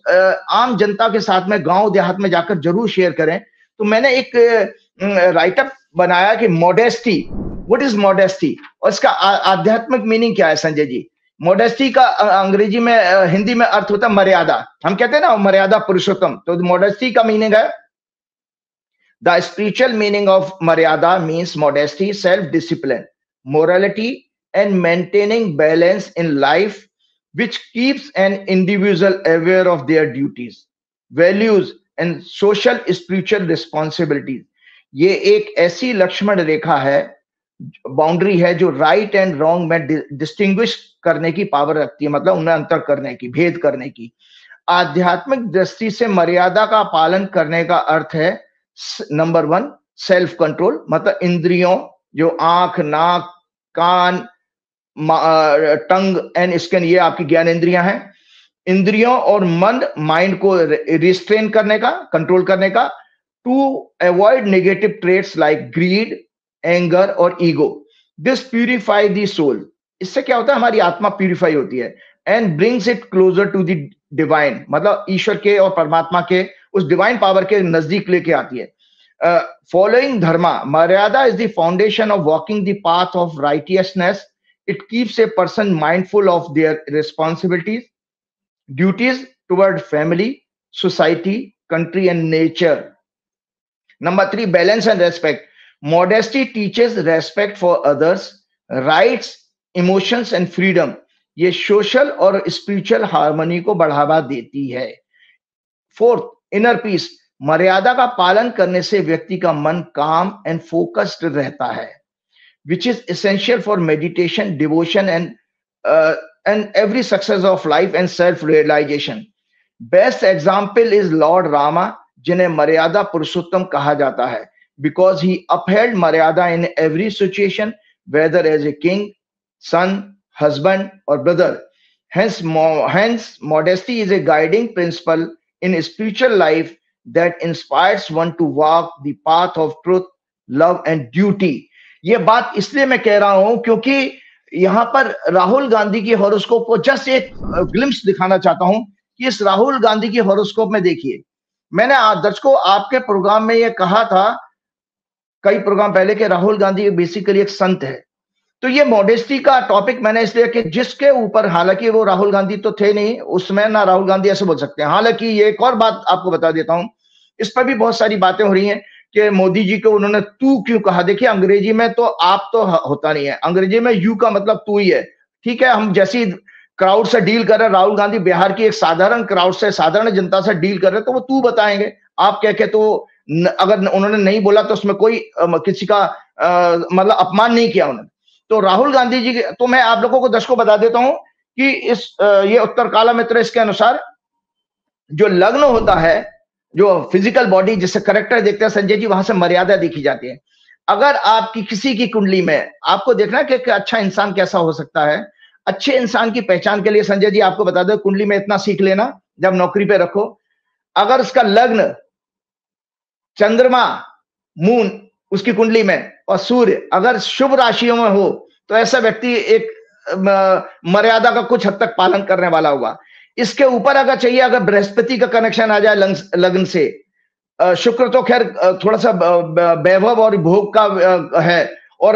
आम जनता के साथ में गांव देहात में जाकर जरूर शेयर करें। तो मैंने एक राइटअप बनाया कि मॉडेस्टी, व्हाट इज मॉडेस्टी, और इसका आध्यात्मिक मीनिंग क्या है संजय जी। मॉडेस्टी का अंग्रेजी में, हिंदी में अर्थ होता है मर्यादा। हम कहते हैं ना मर्यादा पुरुषोत्तम, तो मॉडेस्टी का मीनिंग है, द स्पिरिचुअल मीनिंग ऑफ मर्यादा means modesty, self discipline, morality, and maintaining balance in life, which keeps an individual aware of their duties, values, and social spiritual responsibilities. ये एक ऐसी लक्ष्मण रेखा है, बाउंड्री है, जो राइट एंड रॉन्ग में distinguish करने की पावर रखती है, मतलब उन्हें अंतर करने की, भेद करने की। आध्यात्मिक दृष्टि से मर्यादा का पालन करने का अर्थ है, नंबर 1 सेल्फ कंट्रोल, मतलब इंद्रियों, जो आंख, नाक, कान, टंग एंड स्किन, ये आपकी ज्ञान इंद्रियां हैं। इंद्रियों और मन, माइंड को रिस्ट्रेन करने का, कंट्रोल करने का, to avoid negative traits like greed, anger और ego. This purify the soul. इससे क्या होता है, हमारी आत्मा प्यूरिफाई होती है, and brings it closer to the divine, मतलब ईश्वर के और परमात्मा के, उस डिवाइन पावर के नजदीक लेके आती है। Following dharma, maryada is the foundation of walking the path of righteousness. It keeps a person mindful of their responsibilities, duties toward family, society, country, and nature. Number 3, balance and respect. Modesty teaches respect for others, rights, emotions, and freedom. ये social और spiritual harmony को बढ़ावा देती है। 4th, inner peace. मर्यादा का पालन करने से व्यक्ति का मन काम एंड फोकस्ड रहता है, which is essential for meditation, devotion and every success of life and self realisation. Best example is Lord Rama, जिन्हें मर्यादा पुरुषोत्तम कहा जाता है, बिकॉज ही अपहेल्ड मर्यादा in every situation, whether as a king, son, husband और brother. Hence modesty is a guiding principle in spiritual life, that inspires one to walk the path of truth, love and duty. ये बात इसलिए मैं कह रहा हूं क्योंकि यहां पर राहुल गांधी की हॉरोस्कोप को जस्ट एक ग्लिम्स दिखाना चाहता हूं कि इस राहुल गांधी की हॉरोस्कोप में देखिए, मैंने दर्शकों आपके प्रोग्राम में ये कहा था कई प्रोग्राम पहले कि राहुल गांधी बेसिकली एक संत है। तो ये मॉडेस्टी का टॉपिक मैंने इसलिए कि जिसके ऊपर, हालांकि वो राहुल गांधी तो थे नहीं उसमें, ना राहुल गांधी ऐसे बोल सकते हैं। हालांकि ये एक और बात आपको बता देता हूं, इस पर भी बहुत सारी बातें हो रही हैं कि मोदी जी को उन्होंने तू क्यों कहा। देखिए अंग्रेजी में तो आप तो होता नहीं है, अंग्रेजी में यू का मतलब तू ही है। ठीक है, हम जैसी क्राउड से डील कर रहे हैं, राहुल गांधी बिहार की एक साधारण क्राउड से, साधारण जनता से डील कर रहे हैं, तो वो तू बताएंगे। आप कह के तो अगर उन्होंने नहीं बोला तो उसमें कोई किसी का मतलब अपमान नहीं किया उन्होंने। तो राहुल गांधी जी के, तो मैं आप लोगों को दर्शकों बता देता हूं कि इस ये उत्तर काला मित्र इसके अनुसार जो लग्न होता है, जो फिजिकल बॉडी जिससे करेक्टर देखते हैं संजय जी, वहां से मर्यादा देखी जाती है। अगर आपकी किसी की कुंडली में आपको देखना है कि अच्छा इंसान कैसा हो सकता है, अच्छे इंसान की पहचान के लिए संजय जी आपको बता दो, कुंडली में इतना सीख लेना जब नौकरी पे रखो, अगर उसका लग्न चंद्रमा मून उसकी कुंडली में और सूर्य अगर शुभ राशियों में हो तो ऐसा व्यक्ति एक मर्यादा का कुछ हद तक पालन करने वाला होगा। इसके ऊपर अगर चाहिए, अगर बृहस्पति का कनेक्शन आ जाए लग्न से, शुक्र तो खैर थोड़ा सा वैभव और भोग का है, और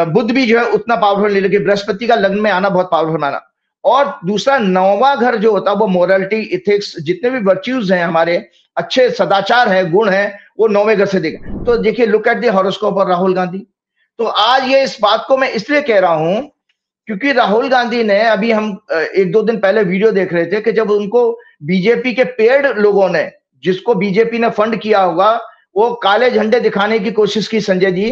बुध भी जो है उतना पावरफुल नहीं, लेकिन बृहस्पति का लग्न में आना बहुत पावरफुल माना। और दूसरा नौवां घर जो होता है वो मोरालिटी, इथिक्स, जितने भी वर्च्यूज हैं हमारे, अच्छे सदाचार है, गुण है, वो नौवें घर से देगा। तो देखिए लुक एट द हॉरोस्कोप और राहुल गांधी। तो आज ये इस बात को मैं इसलिए कह रहा हूं क्योंकि राहुल गांधी ने, अभी हम एक दो दिन पहले वीडियो देख रहे थे कि जब उनको बीजेपी के पेड लोगों ने, जिसको बीजेपी ने फंड किया होगा, वो काले झंडे दिखाने की कोशिश की संजय जी,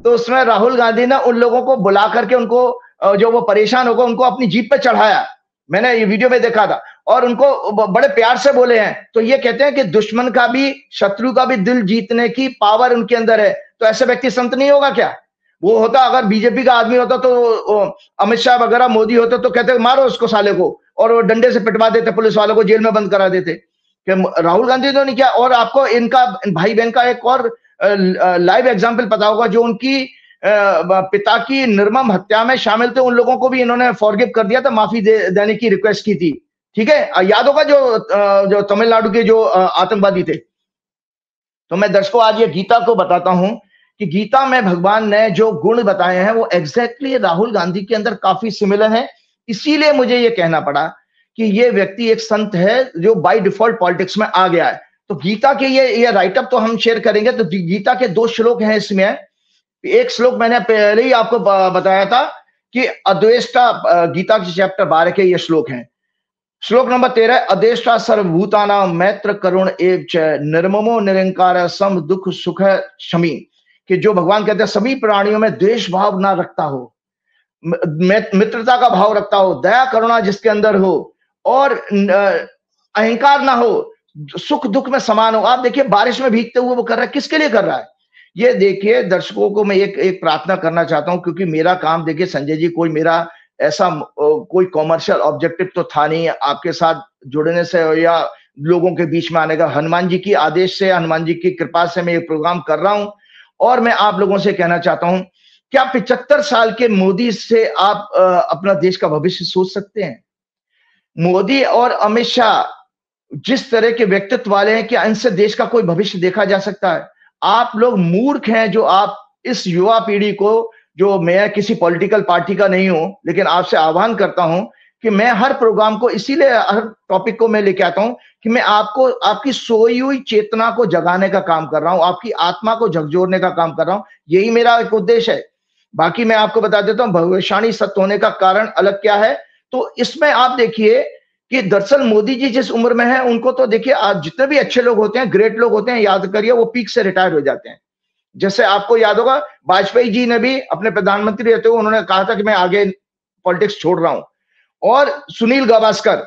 तो उसमें राहुल गांधी ने उन लोगों को बुला करके उनको, जो वो परेशान होगा, उनको अपनी जीप पे चढ़ाया। मैंने ये वीडियो में देखा था, और उनको बड़े प्यार से बोले हैं। तो ये कहते हैं कि दुश्मन का भी, शत्रु का भी दिल जीतने की पावर उनके अंदर है। तो ऐसे व्यक्ति संत नहीं होगा क्या? वो होता, अगर बीजेपी का आदमी होता तो अमित शाह वगैरह, मोदी होते तो कहते मारो उसको साले को, और वो डंडे से पिटवा देते, पुलिस वालों को जेल में बंद करा देते। कि राहुल गांधी तो नहीं किया। और आपको इनका भाई बहन का एक और लाइव एग्जाम्पल पता होगा, जो उनकी पिता की निर्मम हत्या में शामिल थे, उन लोगों को भी इन्होंने फॉरगिव कर दिया था, माफी देने की रिक्वेस्ट की थी। ठीक है, याद होगा जो तमिलनाडु के जो आतंकवादी थे। तो मैं दर्शकों आज ये गीता को बताता हूं कि गीता में भगवान ने जो गुण बताए हैं वो एग्जैक्टली राहुल गांधी के अंदर काफी सिमिलर है। इसीलिए मुझे ये कहना पड़ा कि ये व्यक्ति एक संत है जो बाय डिफॉल्ट पॉलिटिक्स में आ गया है। तो गीता के ये राइटअप तो हम शेयर करेंगे। तो गीता के 2 श्लोक हैं इसमें। एक श्लोक मैंने पहले ही आपको बताया था कि अद्वेष्टा, गीता के चैप्टर 12 के ये श्लोक हैं। श्लोक नंबर 13, अदेष्टा सर्वभूतानां मैत्र करुण एव च निर्ममो निरंकार सम दुख सुख क्षमी। कि जो भगवान कहते हैं सभी प्राणियों में द्वेष भाव ना रखता हो, मित्रता का भाव रखता हो, दया करुणा जिसके अंदर हो, और अहंकार ना हो, सुख दुख में समान हो। आप देखिए बारिश में भीगते हुए वो कर रहा है, किसके लिए कर रहा है? ये देखिए दर्शकों को मैं एक प्रार्थना करना चाहता हूं, क्योंकि मेरा काम देखिए संजय जी, कोई मेरा ऐसा कोई कॉमर्शियल ऑब्जेक्टिव तो था नहीं आपके साथ जुड़ने से या लोगों के बीच में आने का। हनुमान जी की आदेश से, हनुमान जी की कृपा से मैं ये प्रोग्राम कर रहा हूं। और मैं आप लोगों से कहना चाहता हूं, क्या 75 साल के मोदी से आप अपना देश का भविष्य सोच सकते हैं? मोदी और अमित शाह जिस तरह के व्यक्तित्व वाले हैं, क्या इनसे देश का कोई भविष्य देखा जा सकता है? आप लोग मूर्ख हैं जो आप इस युवा पीढ़ी को, जो मैं किसी पॉलिटिकल पार्टी का नहीं हूं, लेकिन आपसे आह्वान करता हूं कि मैं हर प्रोग्राम को, इसीलिए हर टॉपिक को मैं लेके आता हूं कि मैं आपको, आपकी सोई हुई चेतना को जगाने का काम कर रहा हूं, आपकी आत्मा को झकझोरने का काम कर रहा हूं। यही मेरा एक उद्देश्य है। बाकी मैं आपको बता देता हूं भविष्यवाणी सत्य होने का कारण अलग क्या है। तो इसमें आप देखिए कि दरअसल मोदी जी जिस उम्र में है, उनको तो देखिए आज जितने भी अच्छे लोग होते हैं, ग्रेट लोग होते हैं, याद करिए वो पीक से रिटायर हो जाते हैं। जैसे आपको याद होगा वाजपेयी जी ने भी अपने प्रधानमंत्री रहते हुए उन्होंने कहा था कि मैं आगे पॉलिटिक्स छोड़ रहा हूं। और सुनील गावस्कर,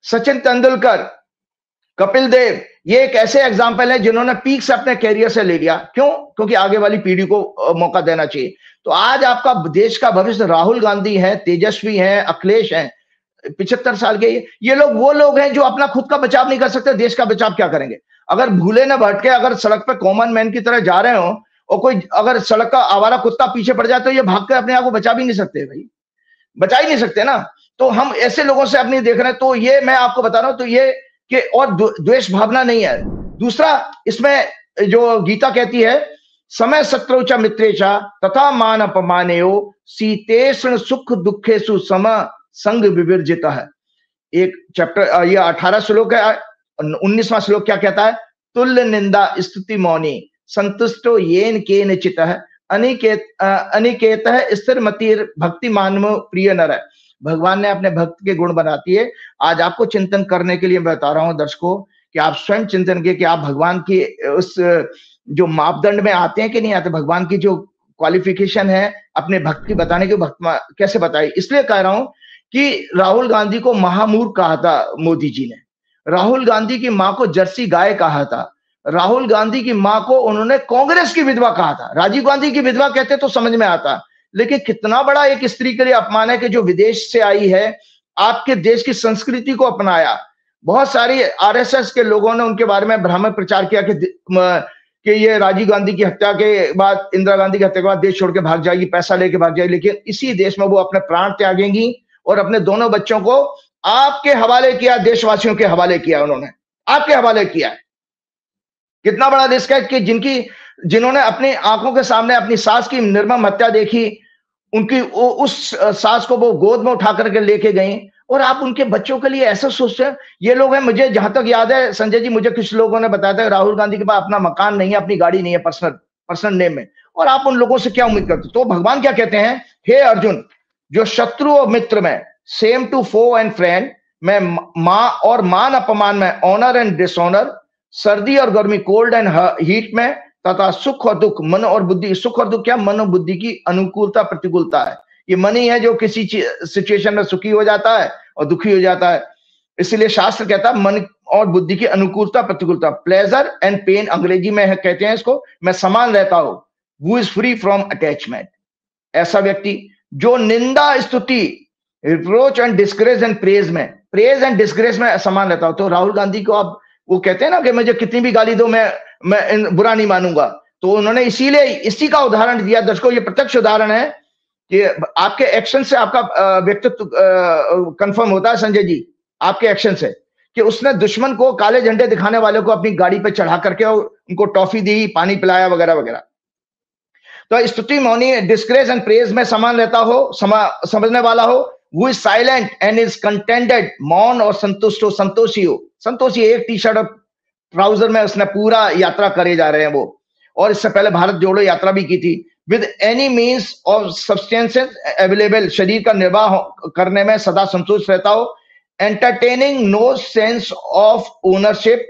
सचिन तेंदुलकर, कपिल देव, ये एक ऐसे एग्जाम्पल है जिन्होंने पीक से अपने कैरियर से ले लिया। क्यों? क्योंकि आगे वाली पीढ़ी को मौका देना चाहिए। तो आज आपका देश का भविष्य राहुल गांधी है, तेजस्वी हैं, अखिलेश हैं, 75 साल के। ये लोग वो लोग हैं जो अपना खुद का बचाव नहीं कर सकते, देश का बचाव क्या करेंगे? अगर भूले ना भटके, अगर सड़क पे कॉमन मैन की तरह जा रहे हो और कोई अगर सड़क का आवारा कुत्ता पीछे पड़ जाए तो ये भाग के अपने आप को बचा भी नहीं सकते भाई, बचा ही नहीं सकते ना। तो हम ऐसे लोगों से अपनी देख रहे हैं, तो ये मैं आपको बता रहा हूं, तो ये कि और द्वेष भावना नहीं है। दूसरा, इसमें जो गीता कहती है, समय शत्रुचा मित्रेचा तथा मान अपमानेयो शीतेष्ण सुख दुखेषु सम संग विवर्जिता है। एक चैप्टर, ये 18 श्लोक है। 19वां श्लोक क्या कहता है? तुल्य निंदा स्तुति मौनी संतुष्टो येन केनचित है अनिकेत है स्थिर मतिर भक्ति मानव प्रिय नर है। भगवान ने अपने भक्त के गुण बनाती है। आज आपको चिंतन करने के लिए मैं बता रहा हूं दर्शकों कि आप स्वयं चिंतन किए कि आप भगवान की उस जो मापदंड में आते हैं कि नहीं आते, भगवान की जो क्वालिफिकेशन है अपने भक्त की बताने की, भक्त कैसे बताई। इसलिए कह रहा हूं कि राहुल गांधी को महामूर्ख कहा था मोदी जी ने, राहुल गांधी की मां को जर्सी गाय कहा था, राहुल गांधी की मां को उन्होंने कांग्रेस की विधवा कहा था। राजीव गांधी की विधवा कहते तो समझ में आता, लेकिन कितना बड़ा एक स्त्री के लिए अपमान है कि जो विदेश से आई है, आपके देश की संस्कृति को अपनाया। बहुत सारी आरएसएस के लोगों ने उनके बारे में भ्रामक प्रचार किया कि ये राजीव गांधी की हत्या के बाद, इंदिरा गांधी की हत्या के बाद देश छोड़ के भाग जाएगी, पैसा लेके भाग जाएगी, लेकिन इसी देश में वो अपने प्राण त्यागेंगी और अपने दोनों बच्चों को आपके हवाले किया, देशवासियों के हवाले किया, उन्होंने आपके हवाले किया है। कितना बड़ा रिस्क है कि जिन्होंने अपनी आंखों के सामने अपनी सास की निर्मम हत्या देखी, उनकी उस सास को वो गोद में उठा करके लेके गई, और आप उनके बच्चों के लिए ऐसा सोचते हैं। ये लोग हैं, मुझे जहां तक याद है संजय जी, मुझे कुछ लोगों ने बताया था राहुल गांधी के पास अपना मकान नहीं है, अपनी गाड़ी नहीं है पर्सनल नेम में, और आप उन लोगों से क्या उम्मीद करते? तो भगवान क्या कहते हैं, हे अर्जुन, जो शत्रु और मित्र में same to foe and friend में मां और मान अपमान में ऑनर एंड डिसऑनर, सर्दी और गर्मी कोल्ड एंड हीट में, तथा सुख और दुख मन और बुद्धि। सुख और दुख क्या? मन और बुद्धि की अनुकूलता प्रतिकूलता है। ये मन ही है जो किसी सिचुएशन में सुखी हो जाता है और दुखी हो जाता है। इसलिए शास्त्र कहता है मन और बुद्धि की अनुकूलता प्रतिकूलता, प्लेजर एंड पेन अंग्रेजी में है, कहते हैं इसको, मैं समान रहता हूं। Who is free from attachment, ऐसा व्यक्ति जो निंदा स्तुति reproach and disgrace and praise and disgrace में समान रहता हो। तो राहुल गांधी को आप वो कहते हैं ना कि मुझे कितनी भी गाली दो मैं बुरा नहीं मानूंगा, तो उन्होंने इसीलिए इसी का उदाहरण दिया। दर्शकों, ये प्रत्यक्ष उदाहरण है कि आपके एक्शन से आपका व्यक्तित्व कंफर्म होता है संजय जी, आपके एक्शन से, कि उसने दुश्मन को, काले झंडे दिखाने वाले को अपनी गाड़ी पे चढ़ा करके उनको टॉफी दी, पानी पिलाया वगैरह वगैरह। तो स्तुति मौनी डिस्ग्रेस एंड प्रेज में समान रहता हो, समझने वाला हो। वो is silent and is contented, मौन और संतुष्ट हो, संतोषी हो। संतोषी एक टी शर्ट और ट्राउजर में उसने पूरा यात्रा करे जा रहे हैं वो, और इससे पहले भारत जोड़ो यात्रा भी की थी। With any means of substances available, शरीर का निर्वाह करने में सदा संतुष्ट रहता हो। Entertaining no sense of ownership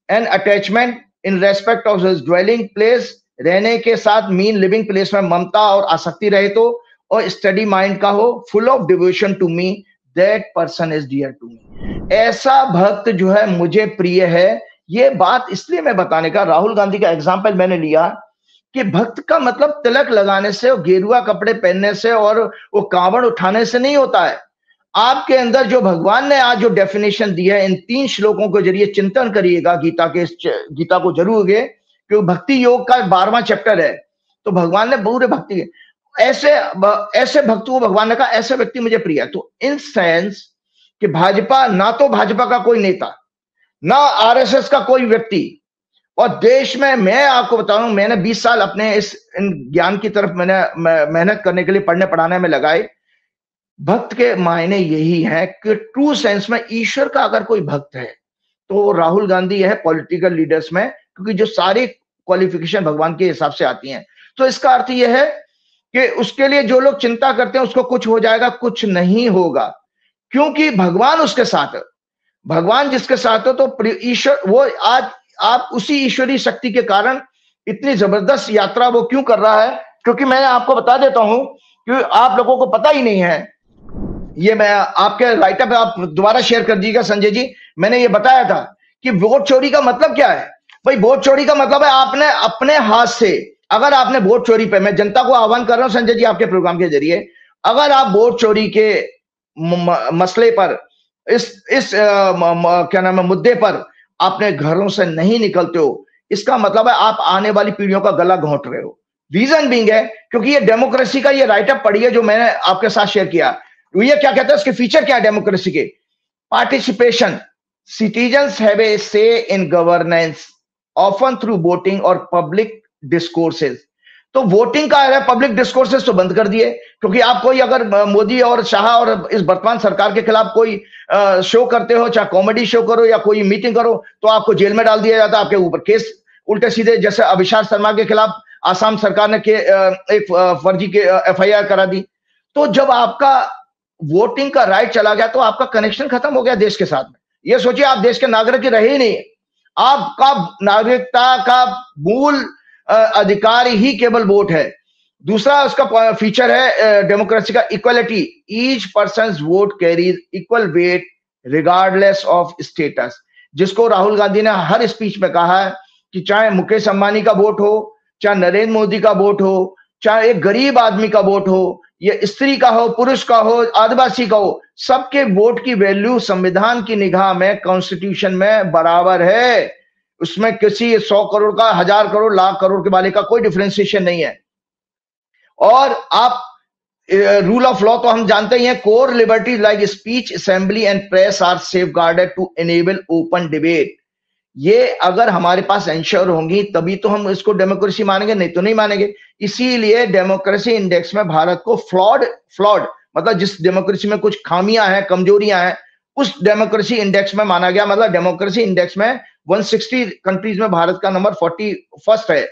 and attachment in respect of his dwelling place, रहने के साथ मीन लिविंग प्लेस में ममता और आसक्ति रहे तो, और स्टडी माइंड का हो, full of devotion to me, that person is dear to me. ऐसा भक्त जो है मुझे प्रिय है। ये बात इसलिए मैं बताने का, राहुल गांधी का एग्जाम्पल मैंने लिया कि भक्त का मतलब तिलक लगाने से और गेरुआ कपड़े पहनने से और वो कांवड़ उठाने से नहीं होता है। आपके अंदर जो भगवान ने आज जो डेफिनेशन दी है, इन 3 श्लोकों के जरिए चिंतन करिएगा गीता को जरूर, क्योंकि भक्ति योग का 12वां चैप्टर है। तो भगवान ने पूरे भक्ति ऐसे भक्त को भगवान ने कहा ऐसे व्यक्ति मुझे प्रिय है। तो इन सेंस कि भाजपा, ना तो भाजपा का कोई नेता, ना आरएसएस का कोई व्यक्ति, और देश में मैं आपको बताऊं, मैंने 20 साल अपने इन ज्ञान की तरफ मैंने मेहनत करने के लिए पढ़ने पढ़ाने में लगाए। भक्त के मायने यही है कि ट्रू सेंस में ईश्वर का अगर कोई भक्त है तो राहुल गांधी है पॉलिटिकल लीडर्स में, क्योंकि जो सारी क्वालिफिकेशन भगवान के हिसाब से आती हैं। तो इसका अर्थ यह है कि उसके लिए जो लोग चिंता करते हैं उसको कुछ हो जाएगा, कुछ नहीं होगा, क्योंकि भगवान उसके साथ है। भगवान जिसके साथ हो तो ईश्वर, वो आज आप उसी ईश्वरीय शक्ति के कारण इतनी जबरदस्त यात्रा वो क्यों कर रहा है, क्योंकि मैं आपको बता देता हूं कि आप लोगों को पता ही नहीं है। ये मैं आपके राइटअप आप दोबारा शेयर कर दीजिएगा संजय जी। मैंने ये बताया था कि वोट चोरी का मतलब क्या है। भाई वोट चोरी का मतलब है आपने अपने हाथ से, अगर आपने वोट चोरी पे, मैं जनता को आह्वान कर रहा हूं संजय जी आपके प्रोग्राम के जरिए, अगर आप वोट चोरी के मसले पर, इस क्या नाम है, मुद्दे पर अपने घरों से नहीं निकलते हो, इसका मतलब है आप आने वाली पीढ़ियों का गला घोंट रहे हो। रीजन बीइंग है क्योंकि ये डेमोक्रेसी का ये राइटअप पढ़िए जो मैंने आपके साथ शेयर किया। ये क्या कहता है, उसके फीचर क्या है डेमोक्रेसी के? पार्टिसिपेशन, सिटीजन्स हैव ए से in governance often through voting और पब्लिक डिस्कोर्सेस। तो वोटिंग का है, पब्लिक डिस्कोर्सेस तो बंद कर दिए, क्योंकि आप कोई अगर मोदी और शाह और इस वर्तमान सरकार के खिलाफ कोई शो करते हो, चाहे कॉमेडी शो करो या कोई मीटिंग करो, तो आपको जेल में डाल दिया जाता है, आपके ऊपर केस उल्टे सीधे, जैसे अभिषेक शर्मा के खिलाफ आसाम सरकार ने एक फर्जी के FIR करा दी। तो जब आपका वोटिंग का राइट चला गया तो आपका कनेक्शन खत्म हो गया देश के साथ में। ये सोचिए आप देश के नागरिक रहे ही नहीं, आपका नागरिकता का मूल अधिकार ही केवल वोट है। दूसरा उसका फीचर है डेमोक्रेसी का equality, each person vote carries equal weight regardless of status, जिसको राहुल गांधी ने हर स्पीच में कहा है कि चाहे मुकेश अंबानी का वोट हो, चाहे नरेंद्र मोदी का वोट हो, चाहे एक गरीब आदमी का वोट हो, ये स्त्री का हो, पुरुष का हो, आदिवासी का हो, सबके वोट की वैल्यू संविधान की निगाह में, कॉन्स्टिट्यूशन में बराबर है। उसमें किसी 100 करोड़ का, 1000 करोड़, लाख करोड़ के वाले का कोई डिफरेंशिएशन नहीं है। और आप रूल ऑफ लॉ तो हम जानते ही हैं, core liberties like speech, assembly and press are safeguarded to enable open debate. ये अगर हमारे पास एंश्योर होंगी तभी तो हम इसको डेमोक्रेसी मानेंगे, नहीं तो नहीं मानेंगे। इसीलिए डेमोक्रेसी इंडेक्स में भारत को फ्लॉड मतलब जिस डेमोक्रेसी में कुछ खामियां हैं, कमजोरियां हैं, उस डेमोक्रेसी इंडेक्स में माना गया। मतलब डेमोक्रेसी इंडेक्स में 160 कंट्रीज में भारत का नंबर 41st है।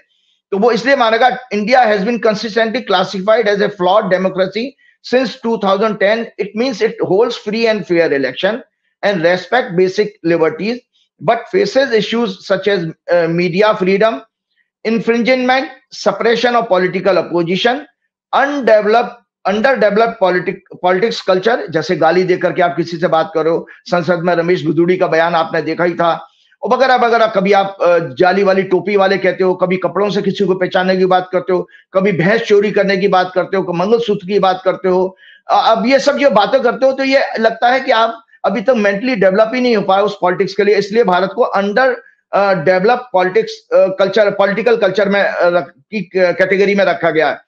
तो वो इसलिए माना गया, India has been consistently classified as a flawed democracy since 2010। It means it holds free and fair election and respect basic liberties but faces issues such as media freedom, infringement, suppression of political opposition, underdeveloped politics culture, जैसे गाली देकर के आप किसी से बात करो, संसद में रमेश गुदुड़ी का बयान आपने देखा ही था, और वगैरह वगैरह। कभी आप जाली वाली टोपी वाले कहते हो, कभी कपड़ों से किसी को पहचानने की बात करते हो, कभी भैंस चोरी करने की बात करते हो, मंगलसूत्र की बात करते हो। अब ये सब जो बातें करते हो तो ये लगता है कि आप अभी तक मेंटली डेवलप ही नहीं हो पाए उस पॉलिटिक्स के लिए। इसलिए भारत को under develop politics culture, political culture में की कैटेगरी में रखा गया है।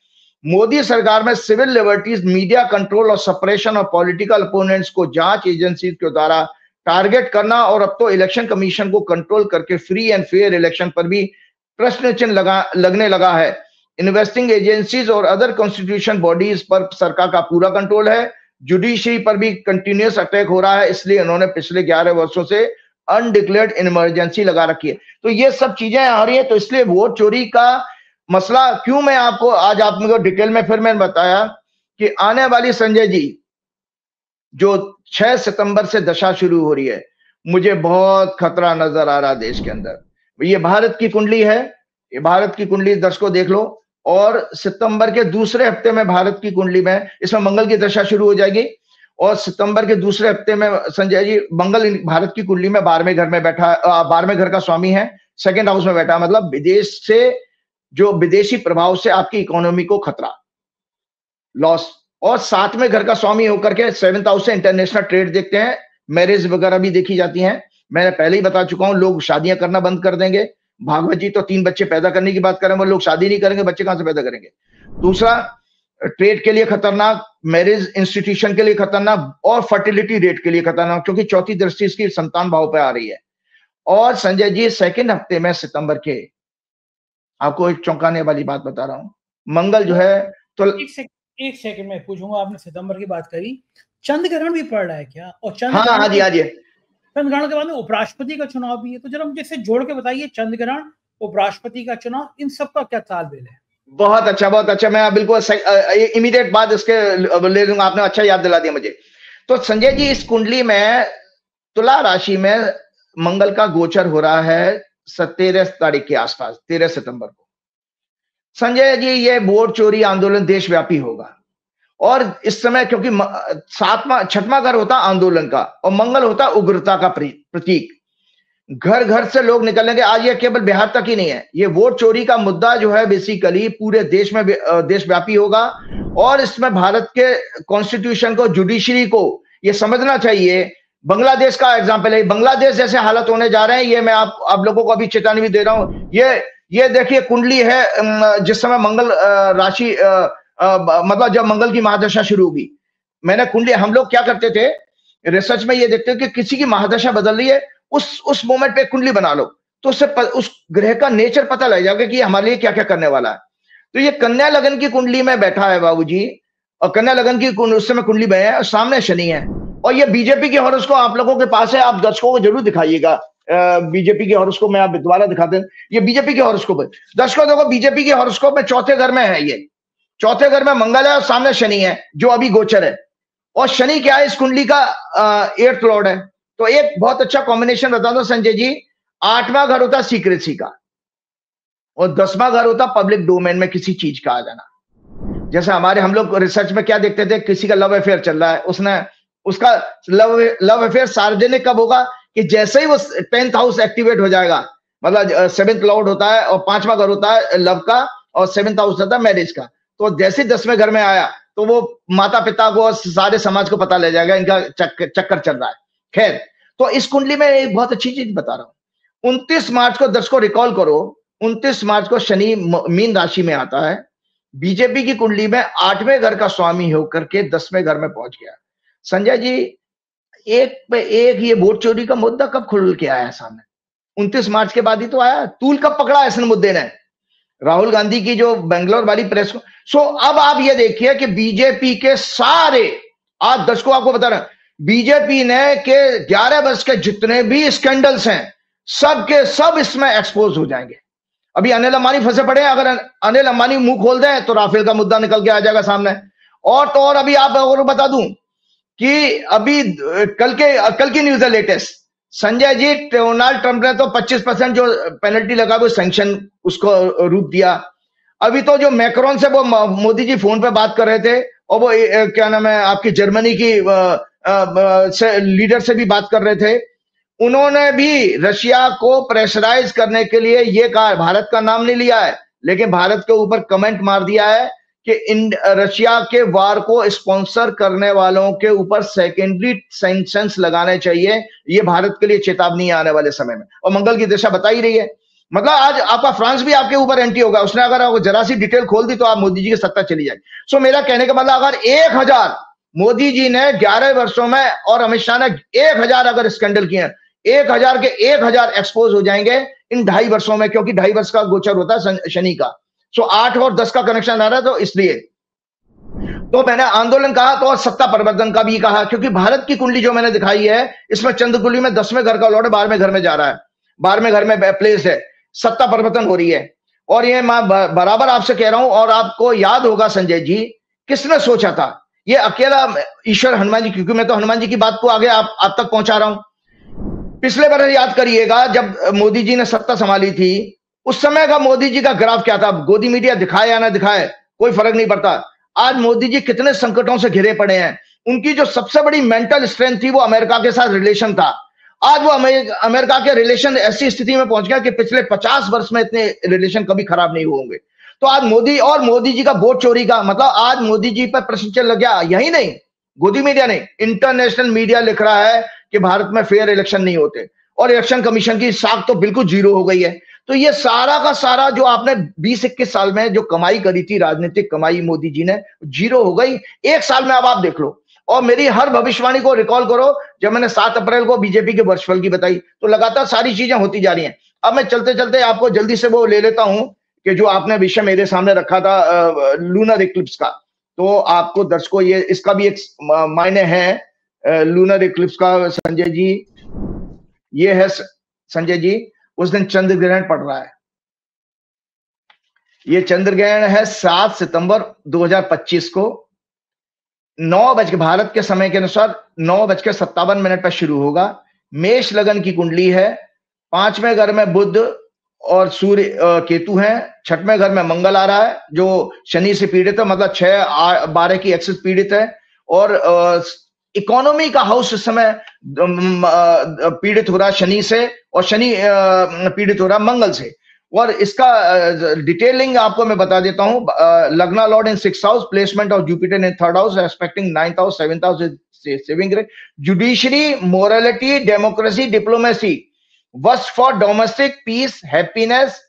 मोदी सरकार में सिविल लिबर्टीज, मीडिया कंट्रोल और सप्रेशन ऑफ पॉलिटिकल अपोनेंट्स को जांच एजेंसी के द्वारा टारगेट करना, और अब तो इलेक्शन कमीशन को कंट्रोल करके फ्री एंड फेयर इलेक्शन पर भी प्रश्न चिन्ह लगने लगा है। इन्वेस्टिंग एजेंसीज और अदर कॉन्स्टिट्यूशन बॉडीज पर सरकार का पूरा कंट्रोल है। जुडिशरी पर भी कंटिन्यूअस अटैक हो रहा है, इसलिए उन्होंने पिछले 11 वर्षों से अनडिक्लेयर्ड इमरजेंसी लगा रखी है। तो ये सब चीजें आ रही है। तो इसलिए वोट चोरी का मसला क्यों मैं आपको आज आपको डिटेल में फिर मैंने बताया कि आने वाली संजय जी जो 6 सितंबर से दशा शुरू हो रही है, मुझे बहुत खतरा नजर आ रहा है देश के अंदर। ये भारत की कुंडली है, ये भारत की कुंडली दर्शकों देख लो, और सितंबर के दूसरे हफ्ते में भारत की कुंडली में इसमें मंगल की दशा शुरू हो जाएगी, और सितंबर के दूसरे हफ्ते में संजय जी मंगल भारत की कुंडली में 12वें घर में बैठा, 12वें घर का स्वामी है, सेकंड हाउस में बैठा है। मतलब विदेश से जो विदेशी प्रभाव से आपकी इकोनॉमी को खतरा, लॉस, और 7वें घर का स्वामी होकर के 7th हाउस से इंटरनेशनल ट्रेड देखते हैं, मैरिज वगैरह भी देखी जाती हैं। मैंने पहले ही बता चुका हूं, लोग शादियां करना बंद कर देंगे। भागवत जी तो 3 बच्चे पैदा करने की बात करें, वो लोग शादी नहीं करेंगे, बच्चे कहां से पैदा करेंगे। दूसरा, ट्रेड के लिए खतरनाक, मैरिज इंस्टीट्यूशन के लिए खतरनाक, और फर्टिलिटी रेट के लिए खतरनाक, क्योंकि चौथी दृष्टि इसकी संतान भाव पे आ रही है। और संजय जी सेकंड हफ्ते में सितंबर के, आपको एक चौंकाने वाली बात बता रहा हूं, मंगल जो है तो एक सेकंड में पूछूंगा, आपने सितंबर की बात करी, चंद्र ग्रहण भी पड़ रहा है क्या? और चंद्र जी चंद्र ग्रहण के बाद में उपराष्ट्रपति का चुनाव भी है, तो जरा मुझे इससे जोड़ के बताइए, चंद्र ग्रहण, उपराष्ट्रपति का चुनाव, इन सब का क्या तालमेल है? बहुत अच्छा, बहुत अच्छा। मैं बिल्कुल इमीडिएट बात इसके ले लूंगा, आपने अच्छा याद दिला दिया मुझे। तो संजय जी इस कुंडली में तुला राशि में मंगल का गोचर हो रहा है 13 तारीख के आसपास, 13 सितंबर को। संजय जी ये वोट चोरी आंदोलन देशव्यापी होगा, और इस समय क्योंकि 6वां घर होता आंदोलन का, और मंगल होता उग्रता का प्रतीक, घर घर से लोग निकलेंगे। आज ये केवल बिहार तक ही नहीं है, ये वोट चोरी का मुद्दा जो है बेसिकली पूरे देश में देशव्यापी होगा, और इसमें भारत के कॉन्स्टिट्यूशन को, जुडिशरी को ये समझना चाहिए बांग्लादेश का एग्जाम्पल है, बांग्लादेश जैसे हालत होने जा रहे हैं, ये मैं आप लोगों को अभी चेतावनी भी दे रहा हूं। ये देखिए कुंडली है जिस समय मंगल राशि मतलब जब मंगल की महादशा शुरू होगी, मैंने कुंडली, हम लोग क्या करते थे रिसर्च में, ये देखते हैं कि किसी की महादशा बदल रही है, उस मोमेंट पे कुंडली बना लो, तो उससे उस ग्रह का नेचर पता लग जाएगा कि हमारे लिए क्या क्या करने वाला है। तो ये कन्या लगन की कुंडली में बैठा है बाबूजी, और कन्या लगन की उस समय कुंडली में है और सामने शनि है, और ये बीजेपी की हॉरोस्कोप आप लोगों के पास है, आप दर्शकों को जरूर दिखाइएगा। बीजेपी की हॉरोस्कोप में आप दोबारा दिखाते हैं, ये बीजेपी की हॉरोस्कोप है। दर्शकों देखो, बीजेपी की हॉरोस्कोप में चौथे घर में है, ये चौथे घर में मंगल है और सामने शनि है जो अभी गोचर है, और शनि क्या है इस कुंडली का 8th लॉर्ड है। तो एक बहुत अच्छा कॉम्बिनेशन बता दो संजय जी, 8वां घर होता है सीक्रेसी का, और 10वां घर होता पब्लिक डोमेन में किसी चीज का आ जाना। जैसे हम लोग रिसर्च में क्या देखते थे, किसी का लव अफेयर चल रहा है, उसका लव अफेयर सार्वजनिक कब होगा, कि जैसे ही वो 10th हाउस एक्टिवेट हो जाएगा, मतलब 7th लॉर्ड होता है और 5वां घर होता है लव का, और 7th हाउस होता है मैरिज का, तो जैसे 10वें घर में आया तो वो माता पिता को और सारे समाज को पता ले जाएगा इनका चक्कर चल रहा है। खैर, तो इस कुंडली में एक बहुत अच्छी चीज बता रहा हूं। 29 मार्च को, दर्शकों रिकॉल करो, 29 मार्च को शनि मीन राशि में आता है, बीजेपी की कुंडली में 8वें घर का स्वामी होकर के 10वें घर में पहुंच गया। संजय जी, एक पे एक ये वोट चोरी का मुद्दा कब खुल के आया सामने? 29 मार्च के बाद ही तो आया। तूल कब पकड़ा ऐसे मुद्दे ने? राहुल गांधी की जो बेंगलोर वाली प्रेस को। सो अब आप ये देखिए कि बीजेपी के सारे, आज दर्शकों आपको बता रहा हूं, बीजेपी ने के 11 वर्ष के जितने भी स्कैंडल्स हैं, सब के सब इसमें एक्सपोज हो जाएंगे। अभी अनिल अंबानी फंसे पड़े हैं, अगर अनिल अंबानी मुंह खोल दें तो राफेल का मुद्दा निकल के आ जाएगा सामने। और तो और अभी आप और बता दूं कि अभी कल की न्यूज है latest, Sanjay ji, Donald Trump ने तो 25% जो पेनल्टी लगा वो सैंक्शन उसको रूप दिया। अभी तो जो मैक्रोन से वो मोदी जी फोन पे बात कर रहे थे, और वो क्या नाम है आपकी जर्मनी की लीडर से भी बात कर रहे थे, उन्होंने भी रशिया को प्रेशराइज करने के लिए ये कहा, भारत का नाम नहीं लिया है, लेकिन भारत के ऊपर कमेंट मार दिया है कि रशिया के वार को स्पॉन्सर करने वालों के ऊपर सेकेंडरी सैंक्शंस लगाने चाहिए। ये भारत के लिए चेतावनी आने वाले समय में, और मंगल की दिशा बता ही रही है। मतलब आज आपका फ्रांस भी आपके ऊपर एंटी होगा, उसने अगर आपको जरा सी डिटेल खोल दी तो आप मोदी जी की सत्ता चली जाएगी। सो मेरा कहने का मतलब, अगर 1000 मोदी जी ने 11 वर्षों में और अमित शाह ने 1000 अगर स्कैंडल किए हैं, 1000 के 1000 एक्सपोज हो जाएंगे इन 2.5 वर्षों में, क्योंकि 2.5 वर्ष का गोचर होता है शनि का। सो 8 और 10 का कनेक्शन आ रहा है, तो इसलिए तो मैंने आंदोलन कहा, तो और सत्ता परिवर्तन का भी कहा, क्योंकि भारत की कुंडली जो मैंने दिखाई है, इसमें चंद्र कुंडली में 10वें घर का लॉर्ड 12वें घर में जा रहा है, 12वें घर में प्लेस है, सत्ता परिवर्तन हो रही है। और ये मैं बराबर आपसे कह रहा हूं, और आपको याद होगा संजय जी, किसने सोचा था ये अकेला ईश्वर हनुमान जी, क्योंकि मैं तो हनुमान जी की बात को आगे आप तक पहुंचा रहा हूं। पिछले बार याद करिएगा जब मोदी जी ने सत्ता संभाली थी, उस समय का मोदी जी का ग्राफ क्या था? गोदी मीडिया दिखाए या ना दिखाए कोई फर्क नहीं पड़ता। आज मोदी जी कितने संकटों से घिरे पड़े हैं। उनकी जो सबसे बड़ी मेंटल स्ट्रेंथ थी वो अमेरिका के साथ रिलेशन था। आज वो अमेरिका के रिलेशन ऐसी स्थिति में पहुंच गया कि पिछले 50 वर्ष में इतने रिलेशन कभी खराब नहीं होंगे। तो आज मोदी जी का वोट चोरी का मतलब, आज मोदी जी पर प्रश्न चल लग गया। यही नहीं, गोदी मीडिया नहीं, इंटरनेशनल मीडिया लिख रहा है कि भारत में फेयर इलेक्शन नहीं होते, और इलेक्शन कमीशन की साख तो बिल्कुल जीरो हो गई है। तो ये सारा का सारा जो आपने 20-21 साल में जो कमाई करी थी, राजनीतिक कमाई मोदी जी ने, जीरो हो गई 1 साल में। अब आप देख लो, और मेरी हर भविष्यवाणी को रिकॉल करो, जब मैंने 7 अप्रैल को बीजेपी के वर्षफल की बताई, तो लगातार सारी चीजें होती जा रही हैं। अब मैं चलते चलते आपको जल्दी से वो ले लेता हूं कि जो आपने विषय मेरे सामने रखा था लूनर इक्लिप्स का, तो आपको दर्शकों ये इसका भी एक मायने है लूनर इक्लिप्स का। संजय जी, ये है संजय जी, उस दिन चंद्र ग्रहण पड़ रहा है। ये चंद्र ग्रहण है 7 सितंबर 2025 को 9 बज के, भारत के समय के अनुसार 9:57 पर शुरू होगा। मेष लगन की कुंडली है, 5वें घर में बुध और सूर्य केतु हैं, 6वें घर में मंगल आ रहा है जो शनि से पीड़ित है, मतलब 6-12 की एक्सिस पीड़ित है, और इकोनॉमी का हाउस इस समय पीड़ित हो रहा है शनि से, और शनि पीड़ित हो रहा है मंगल से। और इसका डिटेलिंग आपको मैं बता देता हूं। लग्ना lord in 6th house, placement of Jupiter in 3rd house, expecting 9th house, 7th house saving grade, judiciary, morality, democracy, diplomacy, worst for domestic peace, happiness,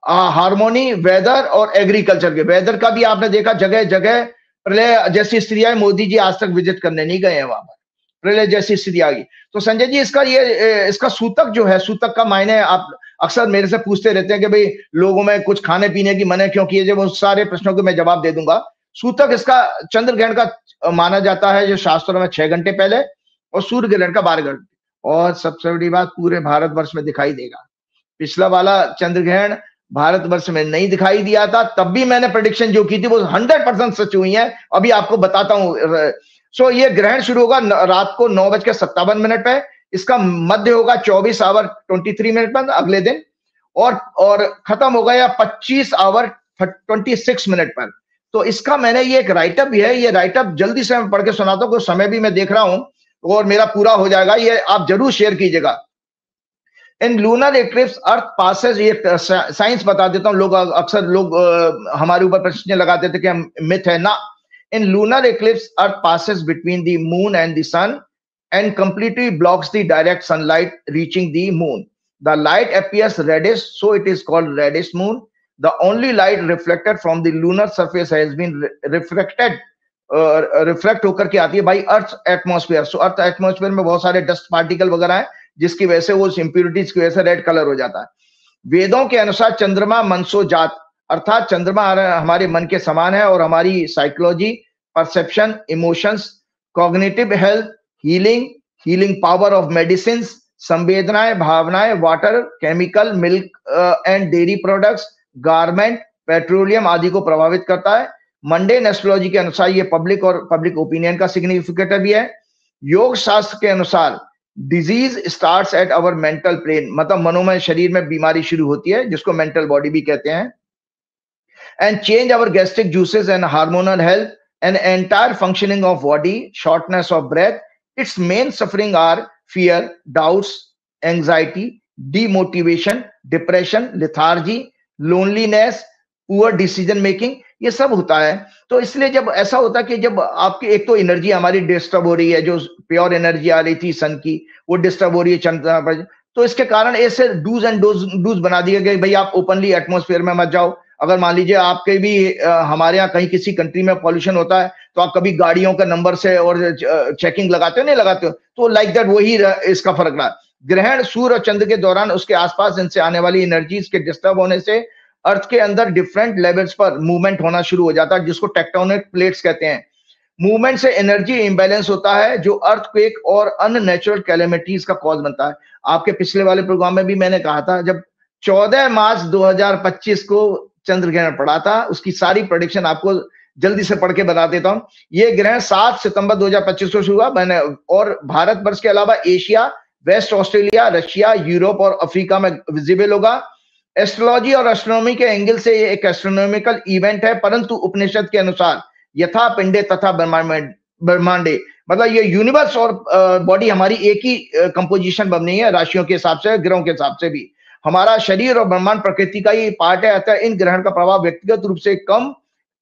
harmony, weather और एग्रीकल्चर के। वेदर का भी आपने देखा जगह जगह प्रलय जैसी स्थिति आई, मोदी जी आज तक विजिट करने नहीं गए हैं वहां पर, प्रलय जैसी स्थिति आ गई। तो संजय जी इसका सूतक जो है, सूतक का मायने आप अक्सर मेरे से पूछते रहते हैं कि भाई लोगों में कुछ खाने पीने की मने क्यों किए, जब उस सारे प्रश्नों को मैं जवाब दे दूंगा। सूतक इसका चंद्र ग्रहण का माना जाता है जो शास्त्रों में 6 घंटे पहले, और सूर्य ग्रहण का 12 घंटे, और सबसे बड़ी बात पूरे भारतवर्ष में दिखाई देगा। पिछला वाला चंद्र ग्रहण भारतवर्ष में नहीं दिखाई दिया था, तब भी मैंने प्रेडिक्शन जो की थी वो 100% सच हुई है। अभी आपको बताता हूं। सो ये ग्रहण शुरू होगा रात को 9:57 पे, इसका मध्य होगा 24:23 पर अगले दिन, और खत्म होगा या 25:26 पर। तो इसका मैंने ये एक राइटअप भी है, ये राइटअप जल्दी से मैं पढ़ के सुनाता हूँ, कुछ समय भी मैं देख रहा हूं और मेरा पूरा हो जाएगा, ये आप जरूर शेयर कीजिएगा। इन लूनर इक्लिप्स अर्थ पासेज, ये साइंस बता देता हूं, लोग अक्सर हमारे ऊपर प्रश्न लगाते थे कि हम मिथ है ना। In lunar eclipse earth passes between the moon and the sun and completely blocks the direct sunlight reaching the moon. The light appears reddish, so it is called reddish moon. The only light reflected from the lunar surface has been refracted, reflect होकर के आती है by Earth's atmosphere. So Earth atmosphere में बहुत सारे dust particle वगैरह हैं, जिसकी वजह से वो impurities की वजह से रेड कलर हो जाता है। वेदों के अनुसार चंद्रमा मनसो जात, अर्थात चंद्रमा हमारे मन के समान है, और हमारी psychology, perception, emotions, cognitive health, healing power of medicine, संवेदनाएं, भावनाएं, water, chemical, milk and dairy products, garment, petroleum आदि को प्रभावित करता है। मंडेन एस्ट्रोलॉजी के अनुसार ये पब्लिक ओपिनियन का सिग्निफिकेटर भी है। योग शास्त्र के अनुसार disease starts at our mental plane, मतलब मनोमय शरीर में बीमारी शुरू होती है, जिसको मेंटल बॉडी भी कहते हैं। And change our gastric juices and hormonal health and entire functioning of body, shortness of breath. Its main suffering are fear, doubts, anxiety, demotivation, depression, lethargy, loneliness, poor decision making, ये सब होता है। तो इसलिए जब ऐसा होता है कि जब आपकी एक तो एनर्जी हमारी डिस्टर्ब हो रही है, जो प्योर एनर्जी आ रही थी सन की, वो डिस्टर्ब हो रही है चंद्रमा पर, तो इसके कारण ऐसे डूज एंड डूज बना दिए गए, भाई आप ओपनली एटमोस्फेयर में मत जाओ। अगर मान लीजिए आपके भी हमारे यहाँ कहीं किसी कंट्री में पॉल्यूशन होता है, तो आप कभी गाड़ियों के नंबर से और चेकिंग लगाते हो, नहीं लगाते हो, तो लाइक दैट वही इसका फर्क रहा। ग्रहण सूर्य और चंद्र के दौरान उसके आसपास इनसे आने वाली एनर्जीज के डिस्टर्ब होने से अर्थ के अंदर डिफरेंट लेवल्स पर मूवमेंट होना शुरू हो जाता है, जिसको टेक्टोनिक प्लेट्स कहते हैं। मूवमेंट से एनर्जी इंबैलेंस होता है, जो अर्थक्वेक और अननेचुरल कैलेमिटीज का कॉज बनता है। आपके पिछले वाले प्रोग्राम में भी मैंने कहा था, जब 14 मार्च 2025 को चंद्र ग्रहण पड़ा था, उसकी सारी प्रेडिक्शन आपको जल्दी से पढ़ के बता देता हूं। ये ग्रहण 7 सितंबर 2025 को शुरू हुआ, मैंने और भारतवर्ष के अलावा Asia, west Australia, Russia, Europe और अफ्रीका में विजिबल होगा। एस्ट्रोलॉजी और एस्ट्रोनॉमी के एंगल से ये एक एस्ट्रोनॉमिकल इवेंट है, परंतु उपनिषद के अनुसार यथा पिंडे तथा ब्रह्मांडे, मतलब ये यूनिवर्स और बॉडी हमारी एक ही कंपोजिशन बननी है, राशियों के हिसाब से, ग्रहों के हिसाब से भी। हमारा शरीर और ब्रह्मांड प्रकृति का ही पार्ट है, अतः इन ग्रहण का प्रभाव व्यक्तिगत रूप से कम,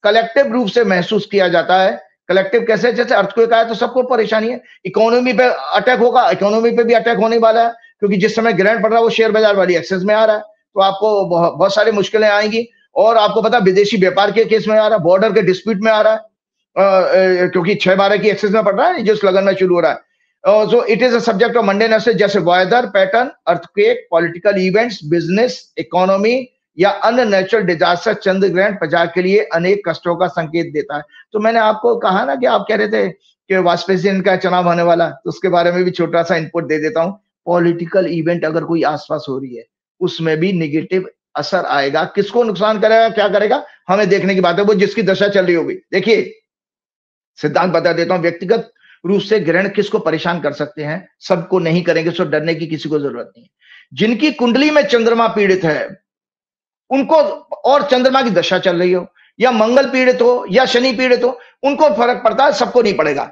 कलेक्टिव रूप से महसूस किया जाता है। कलेक्टिव कैसे? जैसे अर्थक्वेक आया तो सबको परेशानी है, इकोनॉमी पे अटैक होगा, इकोनॉमी पे भी अटैक होने वाला है, क्योंकि जिस समय ग्रहण पड़ रहा है वो शेयर बाजार वाली एक्सेस में आ रहा है, तो आपको बहुत सारी मुश्किलें आएंगी। और आपको पता विदेशी व्यापार के केस में आ रहा है, बॉर्डर के डिस्प्यूट में आ रहा है, क्योंकि 6/12 की एक्सेस में पड़ रहा है, जिस लगन में शुरू हो रहा है। So it is a subject of mundane affairs, जैसे weather pattern, earthquake, political events, business, economy या अन्य नेचुरल डिजास्टर। चंद्र ग्रहण प्रजा के लिए अनेक कष्टों का संकेत देता है। तो मैंने आपको कहा ना कि आप कह रहे थे कि वाइस प्रेसिडेंट का चुनाव होने वाला, तो उसके बारे में भी छोटा सा इनपुट दे देता हूँ। पॉलिटिकल इवेंट अगर कोई आसपास हो रही है, उसमें भी निगेटिव असर आएगा। किसको नुकसान करेगा, क्या करेगा, हमें देखने की बात है, वो जिसकी दशा चल रही होगी। देखिए सिद्धांत बता देता हूँ, व्यक्तिगत रूप से ग्रहण किसको परेशान कर सकते हैं, सबको नहीं करेंगे, सो डरने की किसी को जरूरत नहीं है। जिनकी कुंडली में चंद्रमा पीड़ित है उनको, और चंद्रमा की दशा चल रही हो, या मंगल पीड़ित हो या शनि पीड़ित हो, उनको फर्क पड़ता है, सबको नहीं पड़ेगा।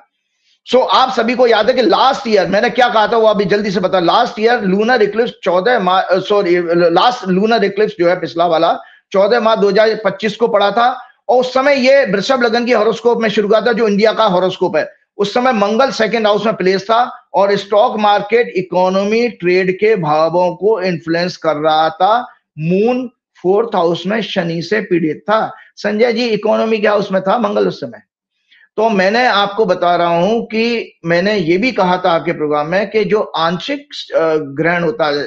सो आप सभी को याद है कि लास्ट ईयर मैंने क्या कहा था, वो अभी जल्दी से बता। Last year lunar Eclipse 14 sorry last lunar Eclipse जो है पिछला वाला 14 मार्च 2025 को पड़ा था, और उस समय ये वृषभ लगन की हॉरोस्कोप में शुरू हुआ था, जो इंडिया का हॉरोस्कोप है। उस समय मंगल सेकंड हाउस में प्लेस था, और स्टॉक मार्केट इकोनॉमी ट्रेड के भावों को इन्फ्लुएंस कर रहा था। मून फोर्थ हाउस में शनि से पीड़ित था। संजय जी इकोनॉमी के हाउस में था मंगल उस समय। तो मैंने आपको बता रहा हूं कि मैंने ये भी कहा था आपके प्रोग्राम में कि जो आंशिक ग्रहण होता है,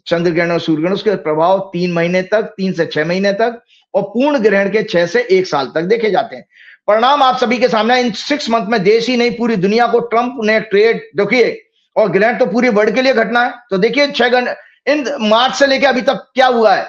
चंद्र ग्रहण और सूर्य ग्रहण, उसके प्रभाव 3 महीने तक, 3 से 6 महीने तक, और पूर्ण ग्रहण के 6 से 1 साल तक देखे जाते हैं। परिणाम आप सभी के सामने। इन 6 मंथ में देश ही नहीं पूरी दुनिया को ट्रंप ने ट्रेड देखिए, और ग्रहण तो पूरी वर्ल्ड के लिए घटना है। तो देखिए 6 घंटे इन मार्च से लेकर अभी तक क्या हुआ है।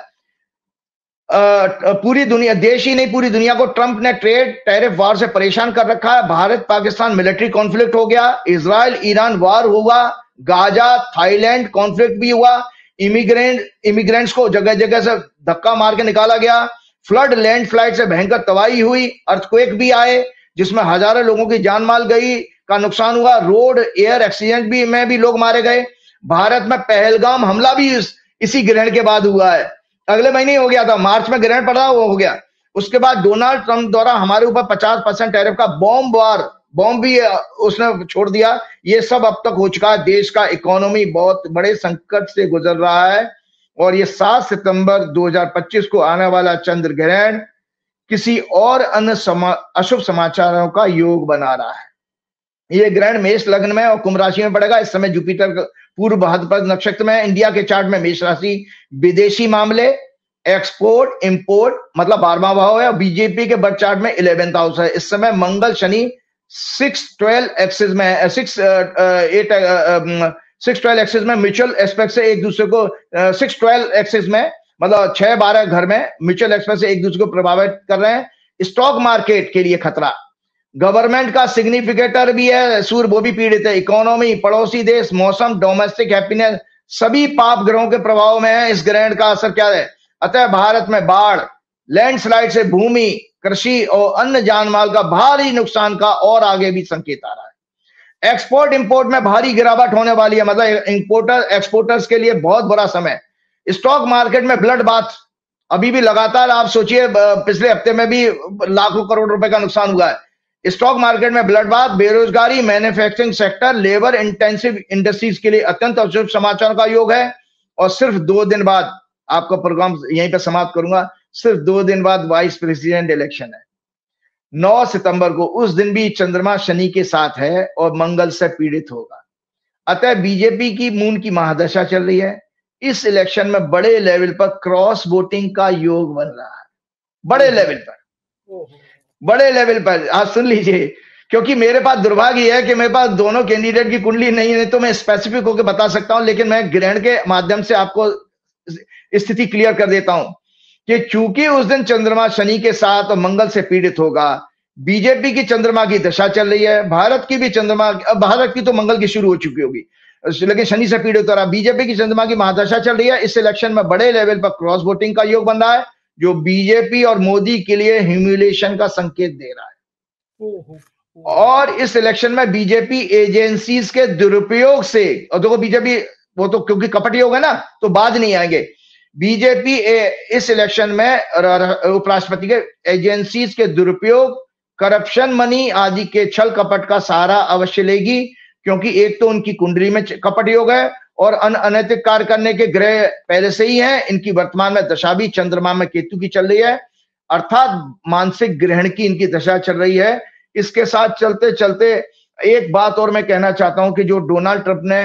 पूरी दुनिया, देश ही नहीं पूरी दुनिया को ट्रंप ने ट्रेड टैरिफ वार से परेशान कर रखा है। भारत पाकिस्तान मिलिट्री कॉन्फ्लिक्ट हो गया, इजराइल ईरान वार हुआ, गाजा थाईलैंड कॉन्फ्लिक्ट भी हुआ, इमिग्रेंट्स को जगह जगह से धक्का मार के निकाला गया, फ्लड लैंडस्लाइड से भयंकर तबाही हुई, अर्थक्वेक भी आए जिसमें हजारों लोगों की जान माल गई का नुकसान हुआ, रोड एयर एक्सीडेंट भी में भी लोग मारे गए। भारत में पहलगाम हमला भी इसी ग्रहण के बाद हुआ है। अगले महीने हो गया था, मार्च में ग्रहण पड़ा, वो हो गया। उसके बाद डोनाल्ड ट्रंप द्वारा हमारे ऊपर 50% टैरिफ का बॉम्ब भी उसने छोड़ दिया। ये सब अब तक हो चुका है। देश का इकोनॉमी बहुत बड़े संकट से गुजर रहा है, और ये 7 सितंबर 2025 को आने वाला चंद्र ग्रहण किसी और अन्य अशुभ समाचारों का योग बना रहा है। ये ग्रहण मेष लग्न में और कुंभ राशि में पड़ेगा। इस समय जुपिटर पूर्व भाद्रपद नक्षत्र में। इंडिया के चार्ट में मेष राशि विदेशी मामले, एक्सपोर्ट इंपोर्ट मतलब 12वां भाव है, और बीजेपी के बर्थ चार्ट में 11th हाउस है। इस समय मंगल शनि 6-12 एक्सिस में है, 6-12 एक्सिस में म्यूचुअल एस्पेक्ट से एक दूसरे को 6-12 एक्सिस में मतलब 6-12 घर में म्यूचुअल एस्पेक्ट से एक दूसरे को प्रभावित कर रहे हैं। स्टॉक मार्केट के लिए खतरा, गवर्नमेंट का सिग्निफिकेटर भी है सूर्य, वो भी पीड़ित है। इकोनॉमी, पड़ोसी देश, मौसम, डोमेस्टिक हैप्पीनेस सभी पाप ग्रहों के प्रभाव में है। इस ग्रहण का असर क्या है? अतः भारत में बाढ़, लैंडस्लाइड से भूमि, कृषि और अन्य जानमाल का भारी नुकसान का और आगे भी संकेत आ रहा है। एक्सपोर्ट इंपोर्ट में भारी गिरावट होने वाली है, मतलब इंपोर्टर एक्सपोर्टर्स के लिए बहुत बुरा समय। स्टॉक मार्केट में ब्लड बाथ अभी भी लगातार, आप सोचिए पिछले हफ्ते में भी लाखों करोड़ रुपए का नुकसान हुआ है। स्टॉक मार्केट में ब्लड बाथ, बेरोजगारी, manufacturing sector, labour intensive industries के लिए अत्यंत अशुभ समाचार का योग है। और सिर्फ 2 दिन बाद आपका प्रोग्राम यहीं पे समाप्त करूंगा। सिर्फ 2 दिन बाद वाइस प्रेसिडेंट इलेक्शन है 9 सितंबर को। उस दिन भी चंद्रमा शनि के साथ है और मंगल से पीड़ित होगा। अतः बीजेपी की मून की महादशा चल रही है। इस इलेक्शन में बड़े लेवल पर क्रॉस वोटिंग का योग बन रहा है, बड़े लेवल पर, बड़े लेवल पर। आप सुन लीजिए, क्योंकि मेरे पास दुर्भाग्य है कि मेरे पास दोनों कैंडिडेट की कुंडली नहीं है, तो मैं स्पेसिफिक होकर बता सकता हूं, लेकिन मैं ग्रहण के माध्यम से आपको स्थिति क्लियर कर देता हूं कि चूंकि उस दिन चंद्रमा शनि के साथ और मंगल से पीड़ित होगा, बीजेपी की चंद्रमा की दशा चल रही है, भारत की भी चंद्रमा, भारत की तो मंगल की शुरू हो चुकी होगी लेकिन शनि से पीड़ित हो रहा। बीजेपी की चंद्रमा की महादशा चल रही है। इस इलेक्शन में बड़े लेवल पर क्रॉस वोटिंग का योग बन रहा है, जो बीजेपी और मोदी के लिए ह्यूमिलेशन का संकेत दे रहा है। और इस इलेक्शन में बीजेपी एजेंसीज के दुरुपयोग से, और देखो बीजेपी वो तो क्योंकि कपटी होगा ना तो बाज नहीं आएंगे। बीजेपी इस इलेक्शन में उपराष्ट्रपति के एजेंसीज के दुरुपयोग, करप्शन मनी आदि के छल कपट का सहारा अवश्य लेगी, क्योंकि एक तो उनकी कुंडली में कपट योग है और अनैतिक कार्य करने के ग्रह पहले से ही हैं। इनकी वर्तमान में दशा भी चंद्रमा में केतु की चल रही है, अर्थात मानसिक ग्रहण की इनकी दशा चल रही है। इसके साथ चलते चलते एक बात और मैं कहना चाहता हूं कि जो डोनाल्ड ट्रंप ने,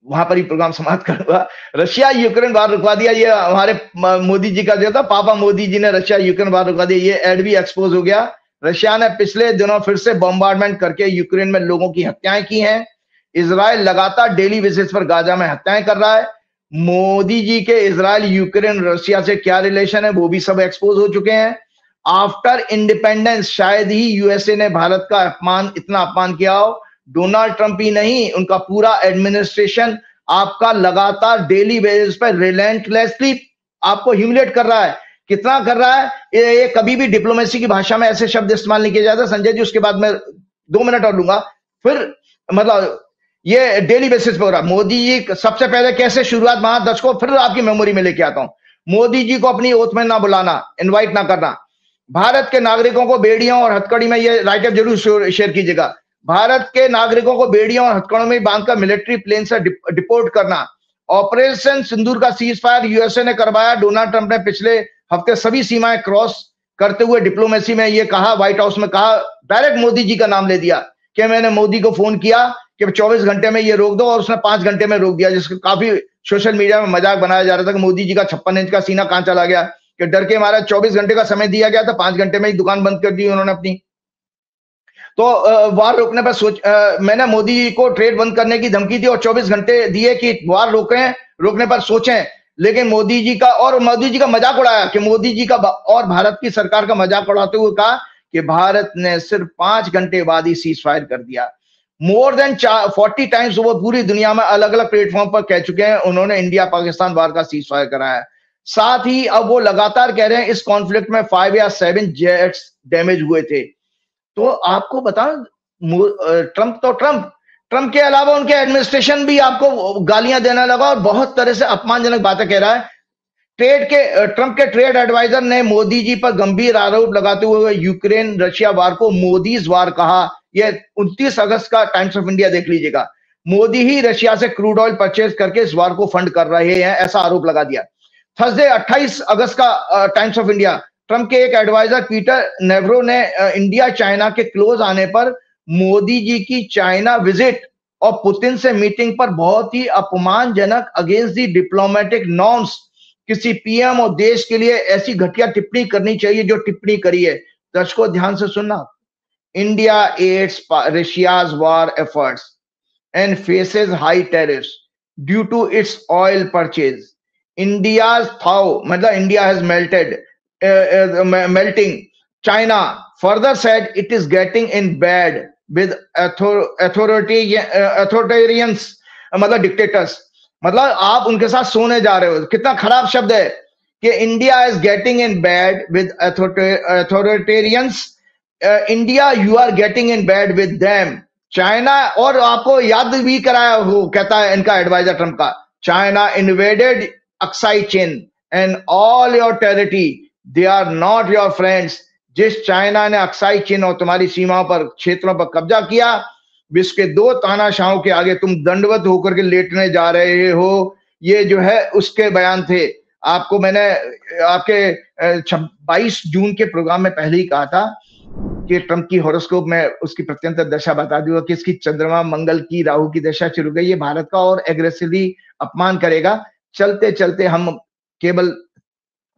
वहां पर ही प्रोग्राम समाप्त करूंगा, रशिया यूक्रेन वार रुकवा दिया। ये हमारे मोदी जी का जो था, पापा मोदी जी ने रशिया यूक्रेन वार रुकवा दिया। ये एड भी एक्सपोज हो गया। रशिया ने पिछले दिनों फिर से बॉम्बार्डमेंट करके यूक्रेन में लोगों की हत्याएं की हैं। इजराइल लगातार डेली बेसिस पर गाजा में हत्याएं कर रहा है। मोदी जी के इजराइल, यूक्रेन, रशिया से क्या रिलेशन है वो भी सब एक्सपोज हो चुके हैं। आफ्टर इंडिपेंडेंस शायद ही यूएसए ने भारत का इतना अपमान किया हो। डोनाल्ड ट्रंप ही नहीं, उनका पूरा एडमिनिस्ट्रेशन आपका लगातार डेली बेसिस पर रिलेंटलेसली आपको ह्यूमिलेट कर रहा है। कितना कर रहा है ये कभी भी डिप्लोमेसी की भाषा में ऐसे शब्द इस्तेमाल नहीं किया जाता। संजय जी उसके बाद मैं 2 मिनट और लूंगा, फिर मतलब ये डेली बेसिस पे हो रहा। मोदी जी सबसे पहले कैसे शुरुआत, महादर्शकों फिर आपकी मेमोरी में लेके आता हूं। मोदी जी को अपनी ओथ में ना बुलाना, इनवाइट ना करना। भारत के नागरिकों को बेड़ियों और हथकड़ी में, ये राइटअप जरूर शेयर कीजिएगा, भारत के नागरिकों को बेड़ियों और हथकड़ों में बांधकर मिलिट्री प्लेन से डिपोर्ट करना। ऑपरेशन सिंदूर का सीज फायर यूएसए ने करवाया। डोनाल्ड ट्रंप ने पिछले हफ्ते सभी सीमाएं क्रॉस करते हुए डिप्लोमेसी में ये कहा, व्हाइट हाउस में कहा, डायरेक्ट मोदी जी का नाम ले दिया कि मैंने मोदी को फोन किया कि 24 घंटे में ये रोक दो, और उसने 5 घंटे में रोक दिया, जिसका काफी सोशल मीडिया में मजाक बनाया जा रहा था कि मोदी जी का 56 इंच का सीना कहां चला गया, कि डर के मारा 24 घंटे का समय दिया गया था, 5 घंटे में ही दुकान बंद कर दी उन्होंने अपनी। तो वार रोकने पर मैंने मोदी जी को ट्रेड बंद करने की धमकी दी और 24 घंटे दिए कि वार रोकने पर सोचें, लेकिन मोदी जी का मजाक उड़ाया कि मोदी जी का और भारत की सरकार का मजाक उड़ाते हुए कहा कि भारत ने सिर्फ 5 घंटे बाद ही सीज फायर कर दिया। मोर देन 40 टाइम्स वो पूरी दुनिया में अलग अलग प्लेटफॉर्म पर कह चुके हैं उन्होंने इंडिया पाकिस्तान वार का सीज फायर कराया। साथ ही अब वो लगातार कह रहे हैं इस कॉन्फ्लिक्ट में 5 या 7 जेट्स डैमेज हुए थे। तो आपको बताऊं, ट्रंप के अलावा उनके एडमिनिस्ट्रेशन भी आपको गालियां देने लगा और बहुत तरह से अपमानजनक बातें कह रहा है। ट्रंप के ट्रेड एडवाइजर ने मोदी जी पर गंभीर आरोप लगाते हुए यूक्रेन रशिया वार को मोदीज वार कहा। यह 29 अगस्त का टाइम्स ऑफ इंडिया देख लीजिएगा। मोदी ही रशिया से क्रूड ऑयल परचेज करके इस वार को फंड कर रहे हैं, ऐसा आरोप लगा दिया। थर्सडे 28 अगस्त का टाइम्स ऑफ इंडिया, ट्रंप के एक एडवाइजर पीटर नेवरो ने इंडिया चाइना के क्लोज आने पर मोदी जी की चाइना विजिट और पुतिन से मीटिंग पर बहुत ही अपमानजनक, अगेंस्ट दी डिप्लोमेटिक नॉर्म्स, किसी पीएम और देश के लिए ऐसी घटिया टिप्पणी करनी चाहिए जो टिप्पणी करी है। दर्शकों ध्यान से सुनना, India aids Russia's war efforts and faces high tariffs due to its oil purchase. India's thaw, मतलब India has melting. China further said it is getting in bed with authoritarians, मतलब dictators. मतलब आप उनके साथ सोने जा रहे हो। कितना खराब शब्द है कि India is getting in bad with authoritarians. India you are getting in bad with them. China, और आपको याद भी कराया हो, कहता है इनका एडवाइजर ट्रंप का, China invaded Aksai Chin and all your territory, they are not your friends. जिस चाइना ने अक्साई चीन और तुम्हारी सीमाओं पर, क्षेत्रों पर कब्जा किया, विश्व के 2 तानाशाहों के आगे तुम दंडवत होकर के लेटने जा रहे हो। ये जो है उसके बयान थे। आपको मैंने आपके 22 जून के प्रोग्राम में पहले ही कहा था कि ट्रंप की हॉरोस्कोप में उसकी प्रत्यंतर दशा बता दूंगा कि इसकी चंद्रमा, मंगल की, राहु की दशा शुरू गई। ये भारत का और एग्रेसिवली अपमान करेगा। चलते चलते हम केवल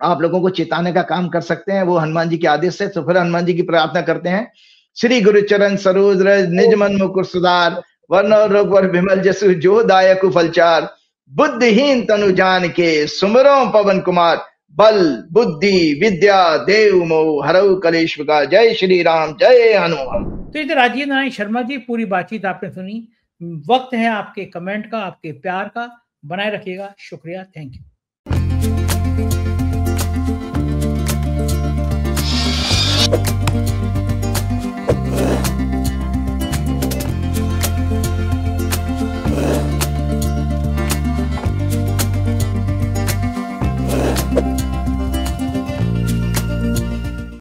आप लोगों को चेताने का काम कर सकते हैं, वो हनुमान जी के आदेश से। तो फिर हनुमान जी की प्रार्थना करते हैं, श्री गुरुचरण सरोज रज निज मन मुकुर सुधार, वर्ण रघुवर विमल जसु जो दायक फलचार, बुद्धिहीन तनु जान के सुमरो पवन कुमार, बल बुद्धि विद्या देव मोह हरऊ कलेश विकार। जय श्री राम, जय हनुमान। तो इधर राजीव नारायण शर्मा जी, पूरी बातचीत आपने सुनी। वक्त है आपके कमेंट का, आपके प्यार का। बनाए रखिएगा। शुक्रिया, थैंक यू।